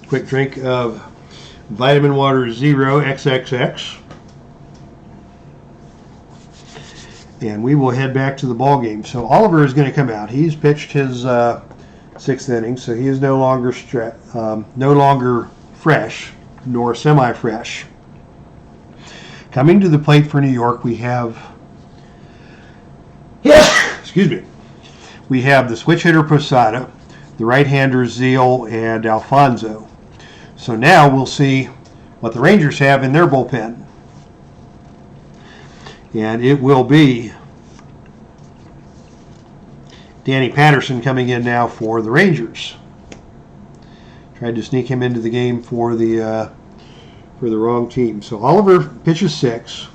Quick drink of Vitamin Water Zero XXX. And we will head back to the ball game. So Oliver is going to come out. He's pitched his 6th inning, so he is no longer fresh nor semi-fresh. Coming to the plate for New York, we have we have the switch hitter Posada, the right-handers Zeal and Alfonso. So now we'll see what the Rangers have in their bullpen. And it will be Danny Patterson coming in now for the Rangers. Tried to sneak him into the game for the wrong team. So Oliver pitches 6,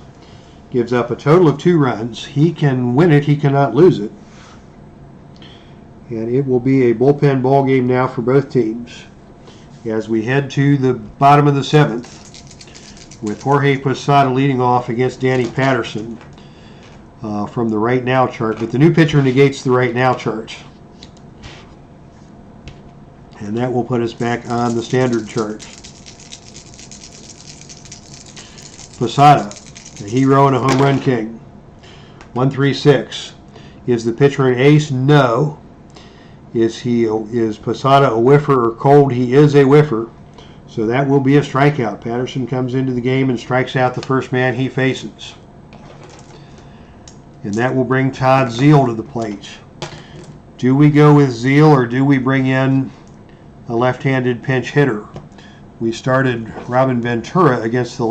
gives up a total of 2 runs. He can win it, he cannot lose it. And it will be a bullpen ball game now for both teams as we head to the bottom of the 7th with Jorge Posada leading off against Danny Patterson from the right now chart. But the new pitcher negates the right now chart. And that will put us back on the standard chart. Posada, a hero and a home run king. 136. Is the pitcher an ace? No. Is Posada a whiffer or cold? He is a whiffer. So that will be a strikeout. Patterson comes into the game and strikes out the first man he faces. And that will bring Todd Zeile to the plate. Do we go with Zeile or do we bring in a left-handed pinch hitter? We started Robin Ventura against the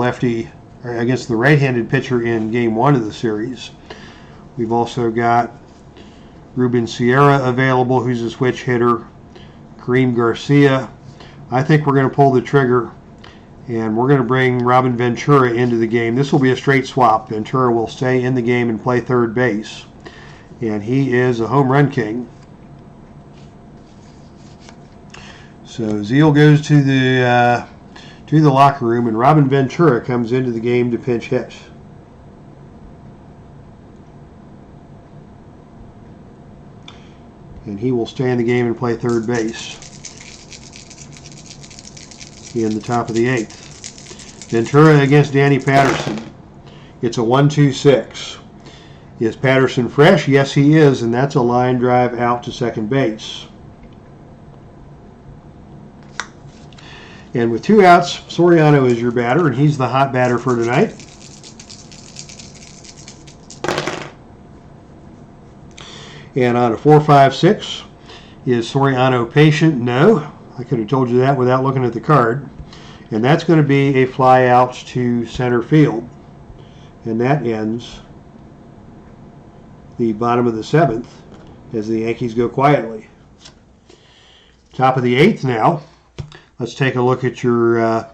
right-handed pitcher in Game 1 of the series. We've also got Ruben Sierra available, who's a switch hitter. Kareem Garcia. I think we're going to pull the trigger, and we're going to bring Robin Ventura into the game. This will be a straight swap. Ventura will stay in the game and play third base, and he is a home run king. So Zeile goes to the locker room, and Robin Ventura comes into the game to pinch hit. And he will stay in the game and play third base in the top of the 8th. Ventura against Danny Patterson. It's a 1-2-6. Is Patterson fresh? Yes, he is, and that's a line drive out to second base. And with 2 outs, Soriano is your batter, and he's the hot batter for tonight. And on a 4-5-6, is Soriano patient? No. I could have told you that without looking at the card. And that's going to be a fly out to center field. And that ends the bottom of the 7th as the Yankees go quietly. Top of the 8th now. Let's take a look at your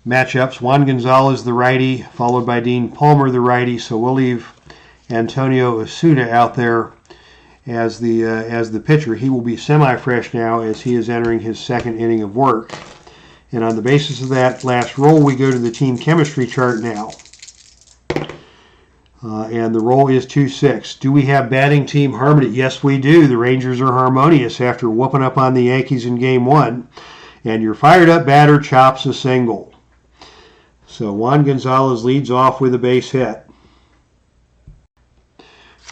matchups. Juan Gonzalez, the righty, followed by Dean Palmer, the righty. So we'll leave Antonio Osuna out there as the pitcher. He will be semi-fresh now as he is entering his 2nd inning of work. And on the basis of that last roll, we go to the team chemistry chart now. And the roll is 2-6. Do we have batting team harmony? Yes, we do. The Rangers are harmonious after whooping up on the Yankees in Game 1. And your fired-up batter chops a single. So Juan Gonzalez leads off with a base hit.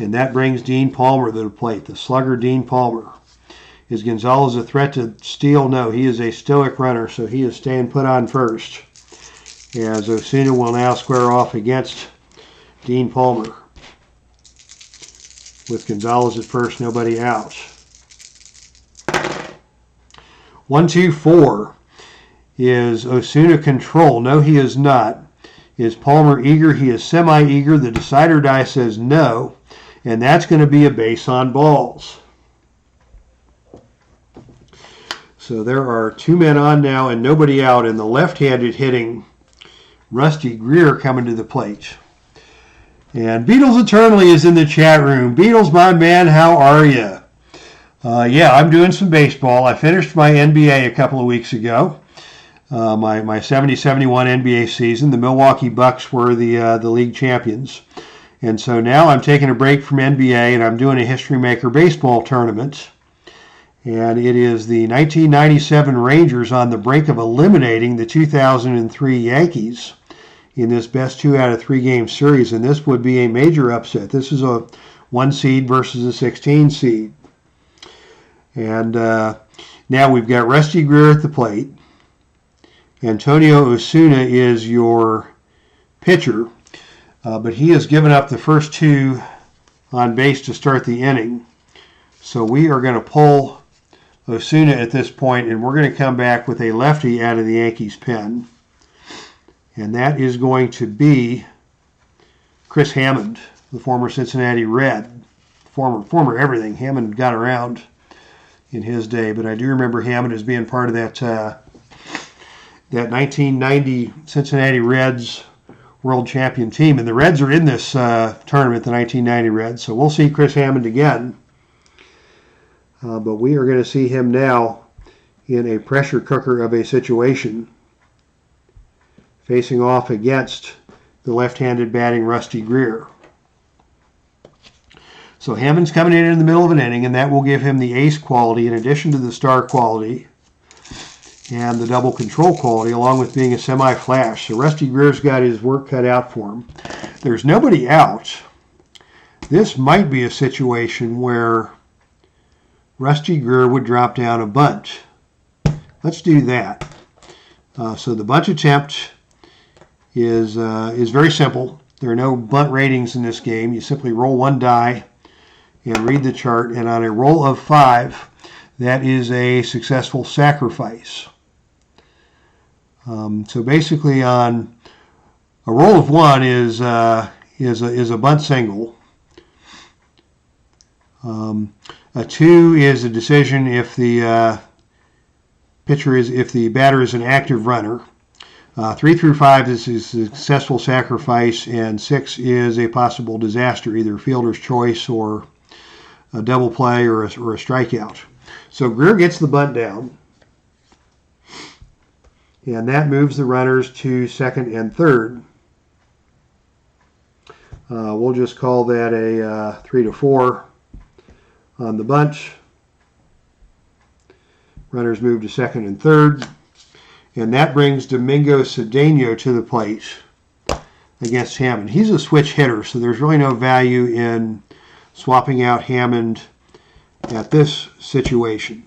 And that brings Dean Palmer to the plate, the slugger Dean Palmer. Is Gonzalez a threat to steal? No, he is a stoic runner, so he is staying put on first. As Osuna will now square off against Dean Palmer. With Gonzalez at first, nobody out. 1-2-4. Is Osuna control? No, he is not. Is Palmer eager? He is semi-eager. The decider die says no. And that's going to be a base on balls. So there are 2 men on now and nobody out. And the left-handed hitting Rusty Greer coming to the plate. And Beatles Eternally is in the chat room. Beatles, my man, how are you? Yeah, I'm doing some baseball. I finished my NBA a couple of weeks ago. My 70-71 NBA season. The Milwaukee Bucks were the league champions. And so now I'm taking a break from NBA and I'm doing a History Maker baseball tournament. And it is the 1997 Rangers on the brink of eliminating the 2003 Yankees in this best 2 out of 3 game series. And this would be a major upset. This is a 1 seed versus a 16 seed. And now we've got Rusty Greer at the plate. Antonio Osuna is your pitcher. But he has given up the first 2 on base to start the inning. So we are going to pull Osuna at this point, and we're going to come back with a lefty out of the Yankees pen. And that is going to be Chris Hammond, the former Cincinnati Red. Former everything. Hammond got around in his day, but I do remember Hammond as being part of that 1990 Cincinnati Reds world champion team. And the Reds are in this tournament, the 1990 Reds. So we'll see Chris Hammond again. But we are going to see him now in a pressure cooker of a situation, facing off against the left-handed batting Rusty Greer. So Hammond's coming in the middle of an inning, and that will give him the ace quality in addition to the star quality and the double control quality, along with being a semi-flash. So Rusty Greer's got his work cut out for him. There's nobody out. This might be a situation where Rusty Greer would drop down a bunt. Let's do that. So the bunt attempt is very simple. There are no bunt ratings in this game. You simply roll one die and read the chart, and on a roll of 5, that is a successful sacrifice. So basically, on a roll of 1 is a bunt single. A 2 is a decision if the batter is an active runner. 3 through 5 is a successful sacrifice, and 6 is a possible disaster, either a fielder's choice or a double play or a strikeout. So Greer gets the bunt down, and that moves the runners to second and third. We'll just call that a 3-4 on the bunt. Runners move to second and third. And that brings Domingo Cedeno to the plate against Hammond. He's a switch hitter, so there's really no value in swapping out Hammond at this situation.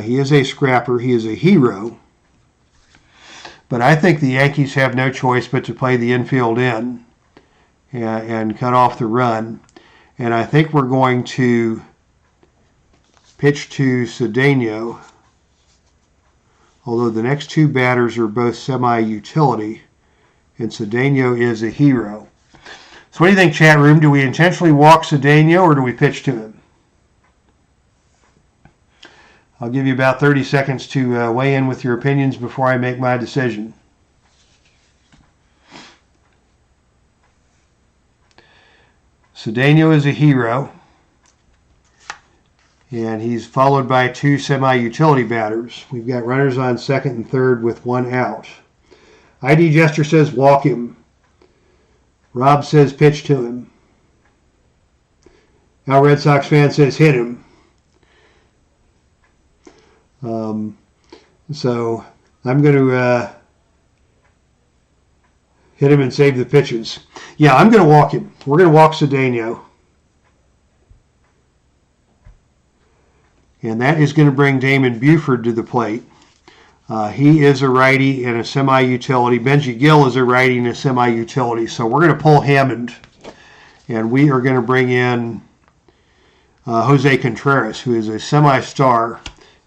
He is a scrapper. He is a hero. But I think the Yankees have no choice but to play the infield in and cut off the run. And I think we're going to pitch to Cedeno, although the next 2 batters are both semi-utility, and Cedeno is a hero. So what do you think, chat room? Do we intentionally walk Cedeno, or do we pitch to him? I'll give you about 30 seconds to weigh in with your opinions before I make my decision. Cedeno is a hero, and he's followed by 2 semi-utility batters. We've got runners on second and third with 1 out. ID Jester says walk him. Rob says pitch to him. Al Red Sox fan says hit him. So I'm going to hit him and save the pitches. Yeah, I'm going to walk him. We're going to walk Cedeno. And that is going to bring Damon Buford to the plate. He is a righty and a semi-utility. Benji Gill is a righty and a semi-utility. So we're going to pull Hammond, and we are going to bring in Jose Contreras, who is a semi-star.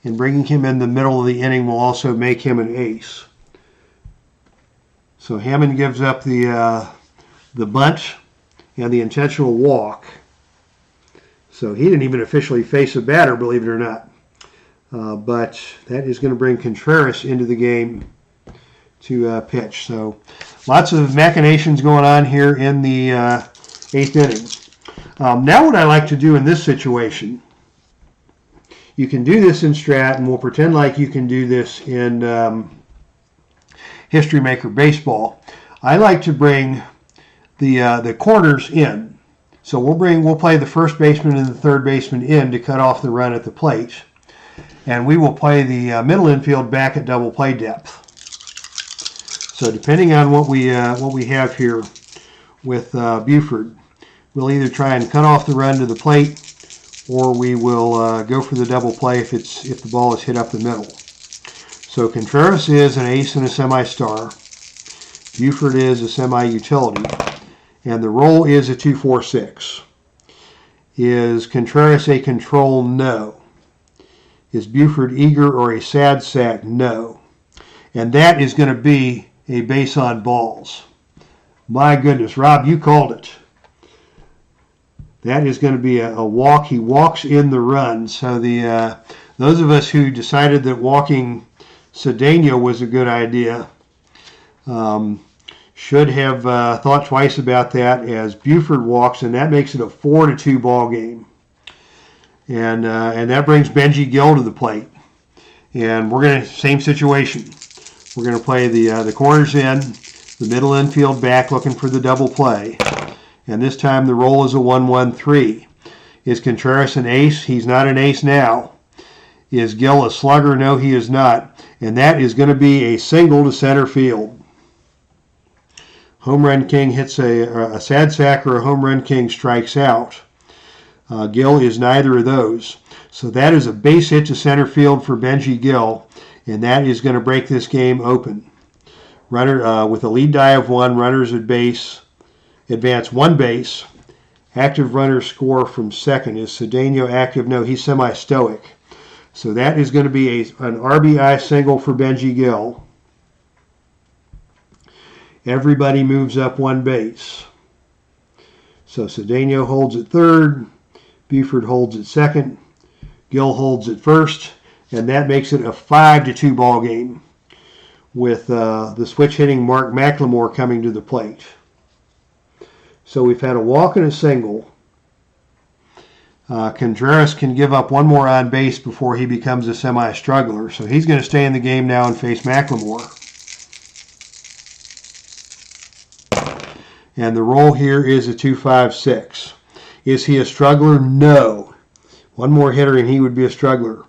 And bringing him in the middle of the inning will also make him an ace. So Hammond gives up the bunt and the intentional walk. So he didn't even officially face a batter, believe it or not. But that is going to bring Contreras into the game to pitch. So lots of machinations going on here in the 8th inning. Now what I like to do in this situation, you can do this in Strat, and we'll pretend like you can do this in History Maker Baseball. I like to bring the corners in. So we'll play the first baseman and the third baseman in to cut off the run at the plate. And we will play the middle infield back at double play depth. So depending on what we have here with Buford, we'll either try and cut off the run to the plate, or we will go for the double play if the ball is hit up the middle. So Contreras is an ace and a semi-star. Buford is a semi-utility. And the roll is a 2-4-6. Is Contreras a control? No. Is Buford eager or a sad sack? No. And that is going to be a base on balls. My goodness, Rob, you called it. That is going to be a walk. He walks in the run. So those of us who decided that walking Cedeno was a good idea should have thought twice about that, as Buford walks, and that makes it a 4-2 ball game. And that brings Benji Gill to the plate. And we're going to, same situation. We're going to play the corners in, the middle infield back looking for the double play. And this time the roll is a 1-1-3. Is Contreras an ace? He's not an ace now. Is Gill a slugger? No, he is not. And that is going to be a single to center field. Home run king hits a sad sack, or a home run king strikes out. Gill is neither of those. So that is a base hit to center field for Benji Gill, and that is going to break this game open. Runner with a lead die of 1, runners at base, advance 1 base. Active runners score from second. Is Cedeno active? No, he's semi-stoic. So that is going to be an RBI single for Benji Gill. Everybody moves up 1 base. So Cedeno holds at third, Buford holds at second, Gill holds at first, and that makes it a 5-2 ball game, with the switch hitting Mark McLemore coming to the plate. So we've had a walk and a single. Contreras can give up 1 more on base before he becomes a semi-struggler, so he's going to stay in the game now and face McLemore. And the roll here is a 2-5-6. Is he a struggler? No. 1 more hitter and he would be a struggler.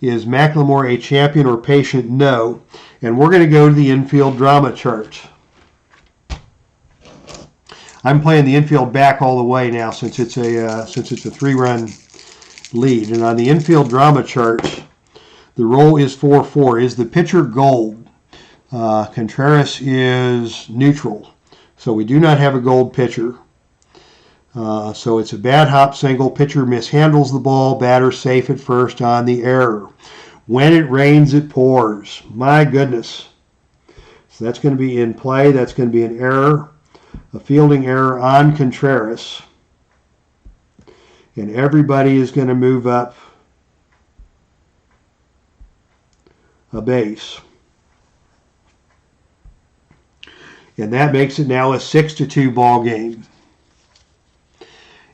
Is McLemore a champion or patient? No. And we're going to go to the infield drama chart. I'm playing the infield back all the way now, since it's a 3-run lead. And on the infield drama chart, the roll is 4-4. Is the pitcher gold? Contreras is neutral. So we do not have a gold pitcher. So it's a bad hop single. Pitcher mishandles the ball. Batter safe at first on the error. When it rains, it pours. My goodness. So that's going to be in play. That's going to be an error. A fielding error on Contreras. And everybody is going to move up a base. And that makes it now a 6-2 ball game.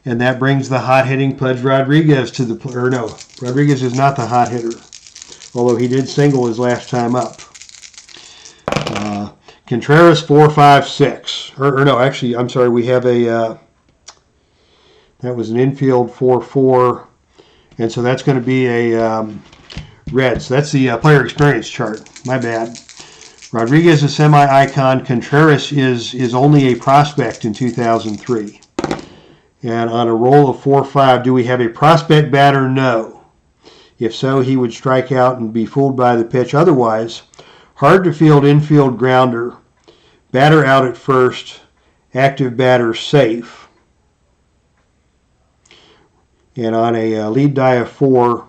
And that brings the hot-hitting Pudge Rodriguez to the play. Or no, Rodriguez is not the hot hitter, although he did single his last time up. Contreras 4-5-6. Or no, actually, I'm sorry. We have a that was an infield 4-4, and so that's going to be a red. So that's the player experience chart. My bad. Rodriguez is semi-icon. Contreras is only a prospect in 2003. And on a roll of 4-5, do we have a prospect batter? No. If so, he would strike out and be fooled by the pitch. Otherwise, hard to field infield grounder. Batter out at first. Active batter safe. And on a lead die of 4,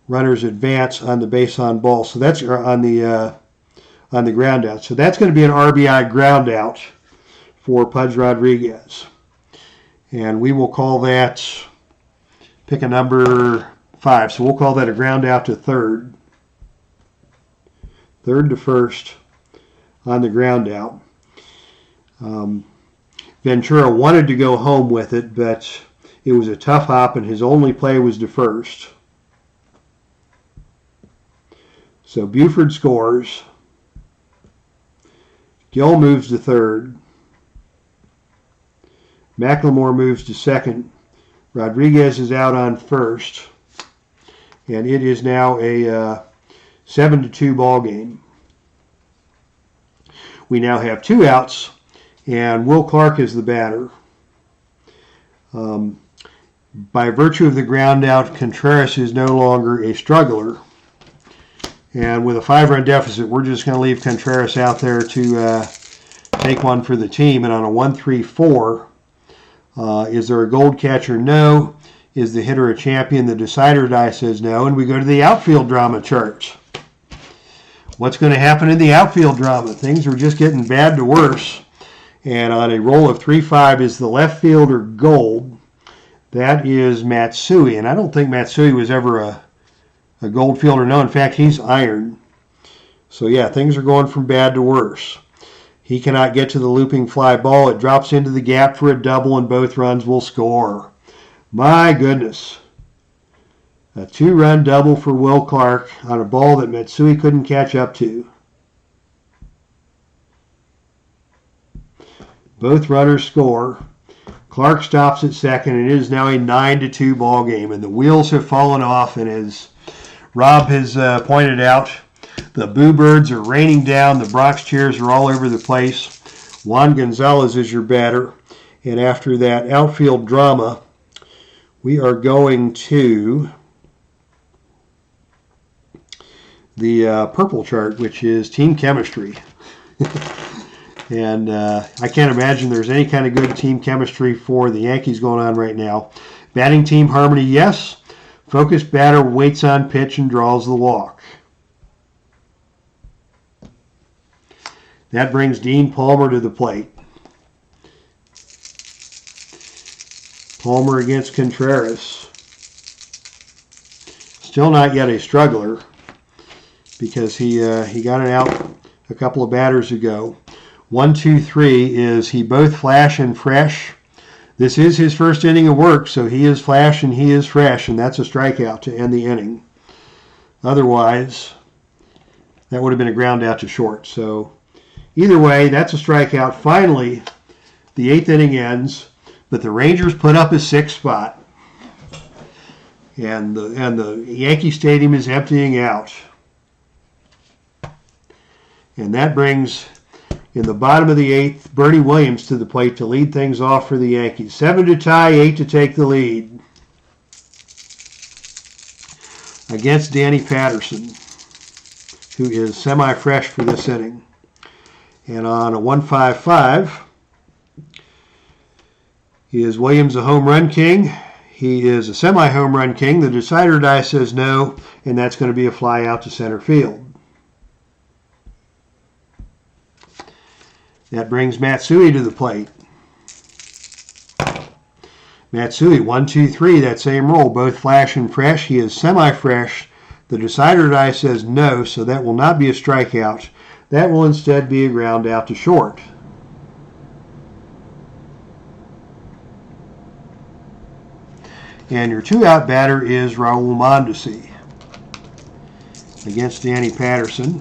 runners advance on the base on ball. So that's on the ground out. So that's going to be an RBI ground out for Pudge Rodriguez. And we will call that, pick a number 5. So we'll call that a ground out to third. Third to first on the ground out. Ventura wanted to go home with it, but it was a tough hop and his only play was to first. So Buford scores. Gill moves to third. McLemore moves to second. Rodriguez is out on first. And it is now a 7-2 ball game. We now have 2 outs, and Will Clark is the batter. By virtue of the ground out, Contreras is no longer a struggler. And with a 5-run deficit, we're just going to leave Contreras out there to take one for the team. And on a 1-3-4, is there a gold catcher? No. Is the hitter a champion? The decider die says no. And we go to the outfield drama charts. What's going to happen in the outfield drama? Things are just getting bad to worse. And on a roll of 3-5 is the left fielder Gold. That is Matsui. And I don't think Matsui was ever a Gold fielder. No, in fact, he's iron. So yeah, things are going from bad to worse. He cannot get to the looping fly ball. It drops into the gap for a double, and both runs will score. My goodness. A 2-run double for Will Clark on a ball that Matsui couldn't catch up to. Both runners score. Clark stops at second, and it is now a 9-2 ball game. And the wheels have fallen off, and as Rob has pointed out, the Boo Birds are raining down. The Bronx cheers are all over the place. Juan Gonzalez is your batter. And after that outfield drama, we are going to the purple chart, which is team chemistry. And I can't imagine there's any kind of good team chemistry for the Yankees going on right now. Batting team harmony, yes. Focused batter waits on pitch and draws the walk. That brings Dean Palmer to the plate. Palmer against Contreras. Still not yet a struggler because he got it out a couple of batters ago. 1, 2, 3 is he both flash and fresh. This is his first inning of work, so he is flash and he is fresh, and that's a strikeout to end the inning. Otherwise, that would have been a ground out to short. So either way, that's a strikeout. Finally, the 8th inning ends, but the Rangers put up a 6th spot. And the Yankee Stadium is emptying out. And that brings, in the bottom of the 8th, Bernie Williams to the plate to lead things off for the Yankees. 7 to tie, 8 to take the lead. Against Danny Patterson, who is semi-fresh for this inning. And on a 1-5-5, is Williams a home run king? He is a semi-home run king. The decider die says no, and that's going to be a fly out to center field. That brings Matsui to the plate. Matsui, 1, 2, 3, that same roll, both flash and fresh. He is semi-fresh. The decider die says no, so that will not be a strikeout. That will instead be a ground out to short. And your 2-out batter is Raul Mondesi against Danny Patterson.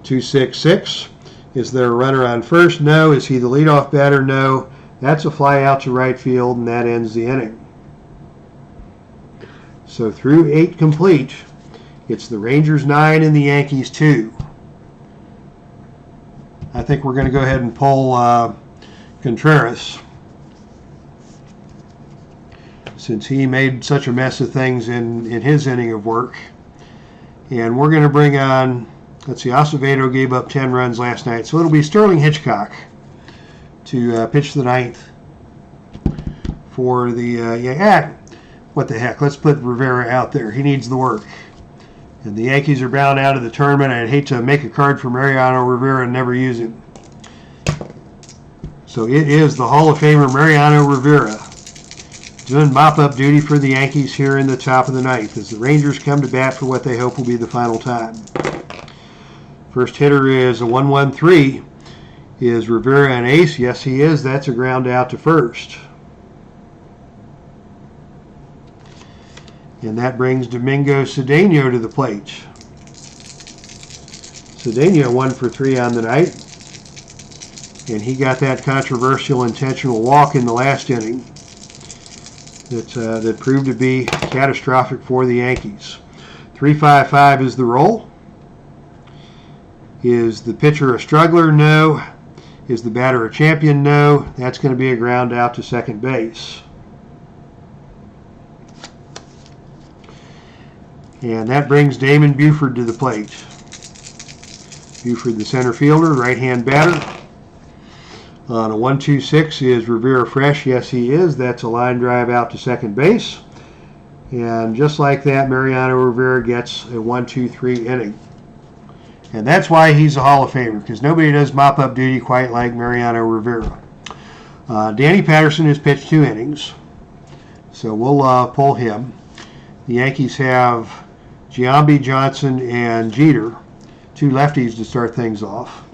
2-6-6. Is there a runner on first? No. Is he the leadoff batter? No. That's a fly out to right field, and that ends the inning. So through 8 complete, it's the Rangers 9 and the Yankees 2. I think we're going to go ahead and pull Contreras, since he made such a mess of things in his inning of work. And we're going to bring on, let's see, Acevedo gave up 10 runs last night, so it'll be Sterling Hitchcock to pitch the 9th for the, what the heck, let's put Rivera out there. He needs the work. And the Yankees are bound out of the tournament. I'd hate to make a card for Mariano Rivera and never use him. So it is the Hall of Famer Mariano Rivera doing mop-up duty for the Yankees here in the top of the 9th as the Rangers come to bat for what they hope will be the final time. First hitter is a 1-1-3. Is Rivera an ace? Yes, he is. That's a ground out to first. And that brings Domingo Cedeno to the plate. Cedeno 1 for 3 on the night. And he got that controversial intentional walk in the last inning that proved to be catastrophic for the Yankees. 3-5-5 is the roll. Is the pitcher a struggler? No. Is the batter a champion? No. That's going to be a ground out to second base. And that brings Damon Buford to the plate. Buford, the center fielder, right-hand batter. On a 1-2-6 is Rivera fresh. Yes, he is. That's a line drive out to second base. And just like that, Mariano Rivera gets a 1-2-3 inning. And that's why he's a Hall of Famer, because nobody does mop-up duty quite like Mariano Rivera. Danny Patterson has pitched 2 innings, so we'll pull him. The Yankees have Giambi, Johnson, and Jeter, 2 lefties to start things off.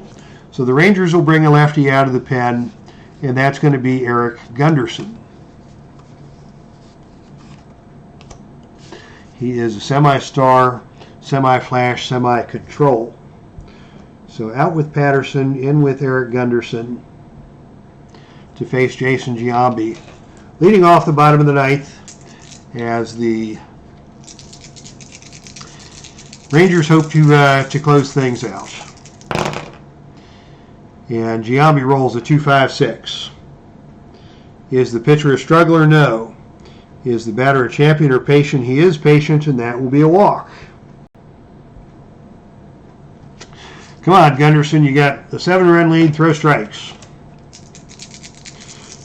So the Rangers will bring a lefty out of the pen, and that's going to be Eric Gunderson. He is a semi-star, semi-flash, semi-control. So out with Patterson, in with Eric Gunderson to face Jason Giambi. Leading off the bottom of the 9th as the Rangers hope to close things out. And Giambi rolls a 2-5-6. Is the pitcher a struggler? No. Is the batter a champion or patient? He is patient, and that will be a walk. Come on, Gunderson, you got a 7-run lead, throw strikes.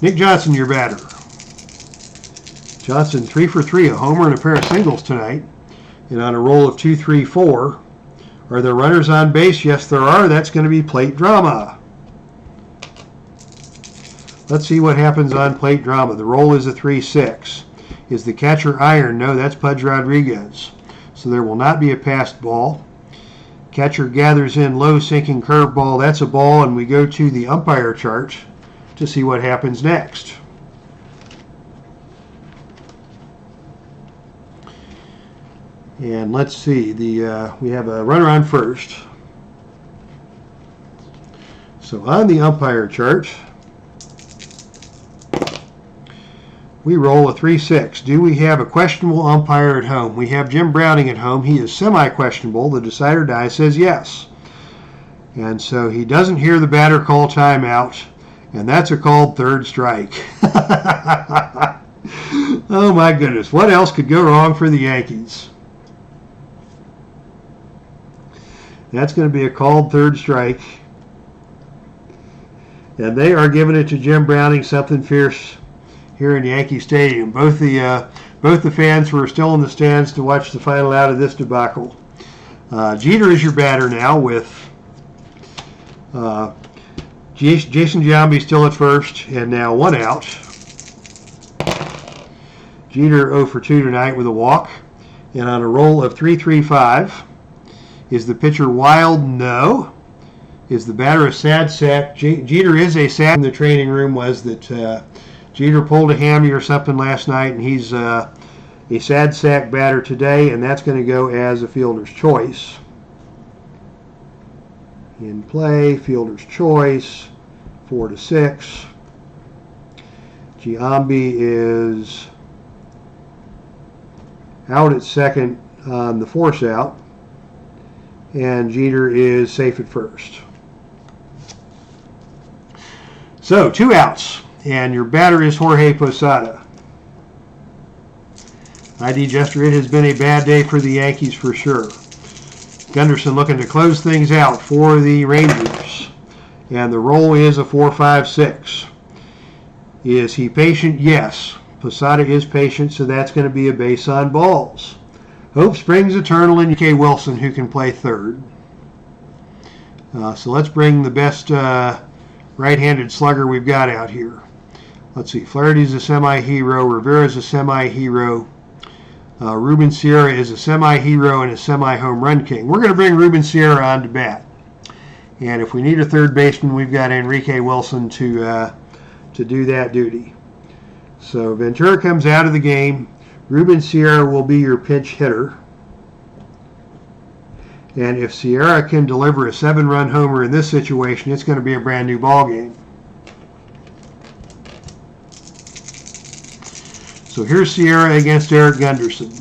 Nick Johnson, your batter. Johnson 3 for 3, a homer and a pair of singles tonight. And on a roll of 2-3-4. Are there runners on base? Yes, there are. That's going to be plate drama. Let's see what happens on plate drama. The roll is a 3-6. Is the catcher iron? No, that's Pudge Rodriguez. So there will not be a passed ball. Catcher gathers in low sinking curveball. That's a ball, and we go to the umpire chart to see what happens next. And let's see, we have a runner on first. So on the umpire chart, we roll a 3-6. Do we have a questionable umpire at home? We have Jim Browning at home. He is semi-questionable. The decider die says yes. And so he doesn't hear the batter call timeout, and that's a called third strike. Oh my goodness, what else could go wrong for the Yankees? That's going to be a called third strike. And they are giving it to Jim Browning, something fierce here in Yankee Stadium. Both the fans were still in the stands to watch the final out of this debacle. Jeter is your batter now with Jason Giambi still at first, and now 1 out. Jeter 0 for 2 tonight with a walk. And on a roll of 3-3-5. Is the pitcher wild? No. Is the batter a sad sack? Jeter is a sad. In the training room was that Jeter pulled a hammy or something last night, and he's a sad sack batter today, and that's going to go as a fielder's choice. In play, fielder's choice, 4-6. Giambi is out at second on the force out. And Jeter is safe at first. So 2 outs, and your batter is Jorge Posada. ID Jester, it has been a bad day for the Yankees for sure. Gunderson looking to close things out for the Rangers. And the roll is a 4-5-6. Is he patient? Yes. Posada is patient, so that's going to be a base on balls. Hope springs eternal in K. Wilson, who can play third. So let's bring the best right-handed slugger we've got out here. Let's see. Flaherty's a semi-hero. Rivera's a semi-hero. Ruben Sierra is a semi-hero and a semi-home run king. We're going to bring Ruben Sierra on to bat. And if we need a third baseman, we've got Enrique Wilson to do that duty. So Ventura comes out of the game. Ruben Sierra will be your pinch hitter. And if Sierra can deliver a 7-run homer in this situation, it's going to be a brand new ball game. So here's Sierra against Eric Gunderson.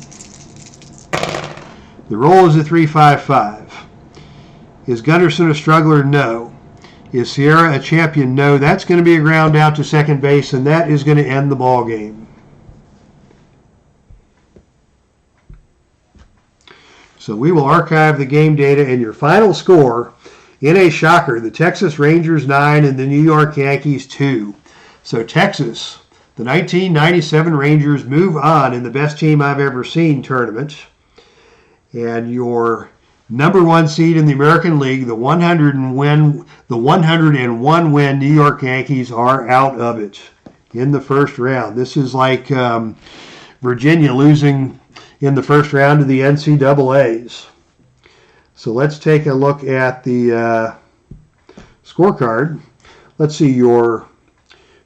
The roll is a 3-5-5. Is Gunderson a struggler? No. Is Sierra a champion? No. That's going to be a ground out to second base, and that is going to end the ball game. So we will archive the game data, and your final score In a shocker, the Texas Rangers 9 and the New York Yankees 2. So Texas, the 1997 Rangers move on in the best team I've ever seen tournament. And your number one seed in the American League, the 101 win New York Yankees are out of it in the first round. This is like Virginia losing in the first round of the NCAAs. So let's take a look at the scorecard. Let's see, your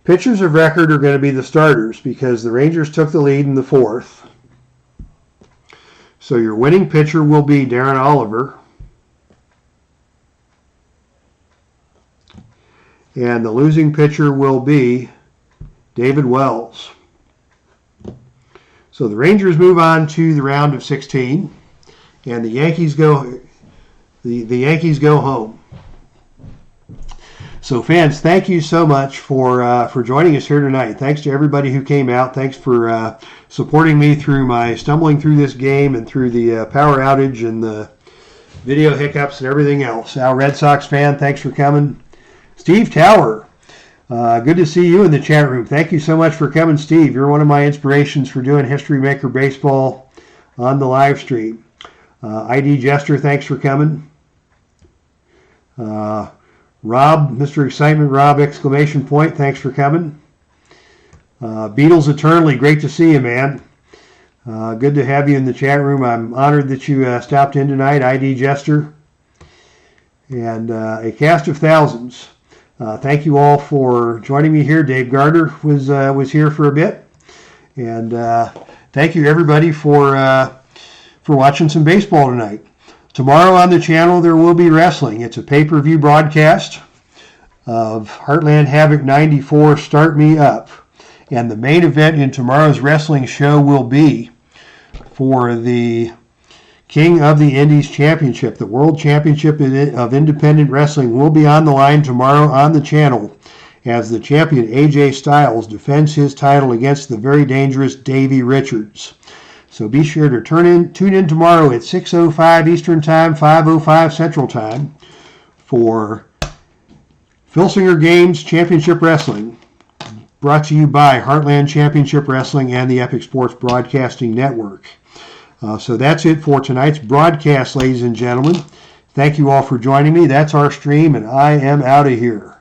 pitchers of record are going to be the starters because the Rangers took the lead in the fourth. So your winning pitcher will be Darren Oliver. And the losing pitcher will be David Wells. So the Rangers move on to the round of 16, and the Yankees go home. So fans, thank you so much for joining us here tonight. Thanks to everybody who came out. Thanks for supporting me through my stumbling through this game and through the power outage and the video hiccups and everything else. Al Red Sox fan, thanks for coming. Steve Tower, good to see you in the chat room. Thank you so much for coming, Steve. You're one of my inspirations for doing History Maker Baseball on the live stream. ID Jester, thanks for coming. Rob, Mr. Excitement Rob, exclamation point, thanks for coming. Beatles Eternally, great to see you, man. Good to have you in the chat room. I'm honored that you stopped in tonight, ID Jester. And a cast of thousands. Thank you all for joining me here. Dave Gardner was here for a bit. And thank you, everybody, for watching some baseball tonight. Tomorrow on the channel, there will be wrestling. It's a pay-per-view broadcast of Heartland Havoc 94, Start Me Up. And the main event in tomorrow's wrestling show will be for the King of the Indies Championship. The World Championship of Independent Wrestling will be on the line tomorrow on the channel as the champion AJ Styles defends his title against the very dangerous Davey Richards. So be sure to tune in tomorrow at 6:05 Eastern Time, 5:05 Central Time for Filsinger Games Championship Wrestling, brought to you by Heartland Championship Wrestling and the Epic Sports Broadcasting Network. So that's it for tonight's broadcast, ladies and gentlemen. Thank you all for joining me. That's our stream, and I am out of here.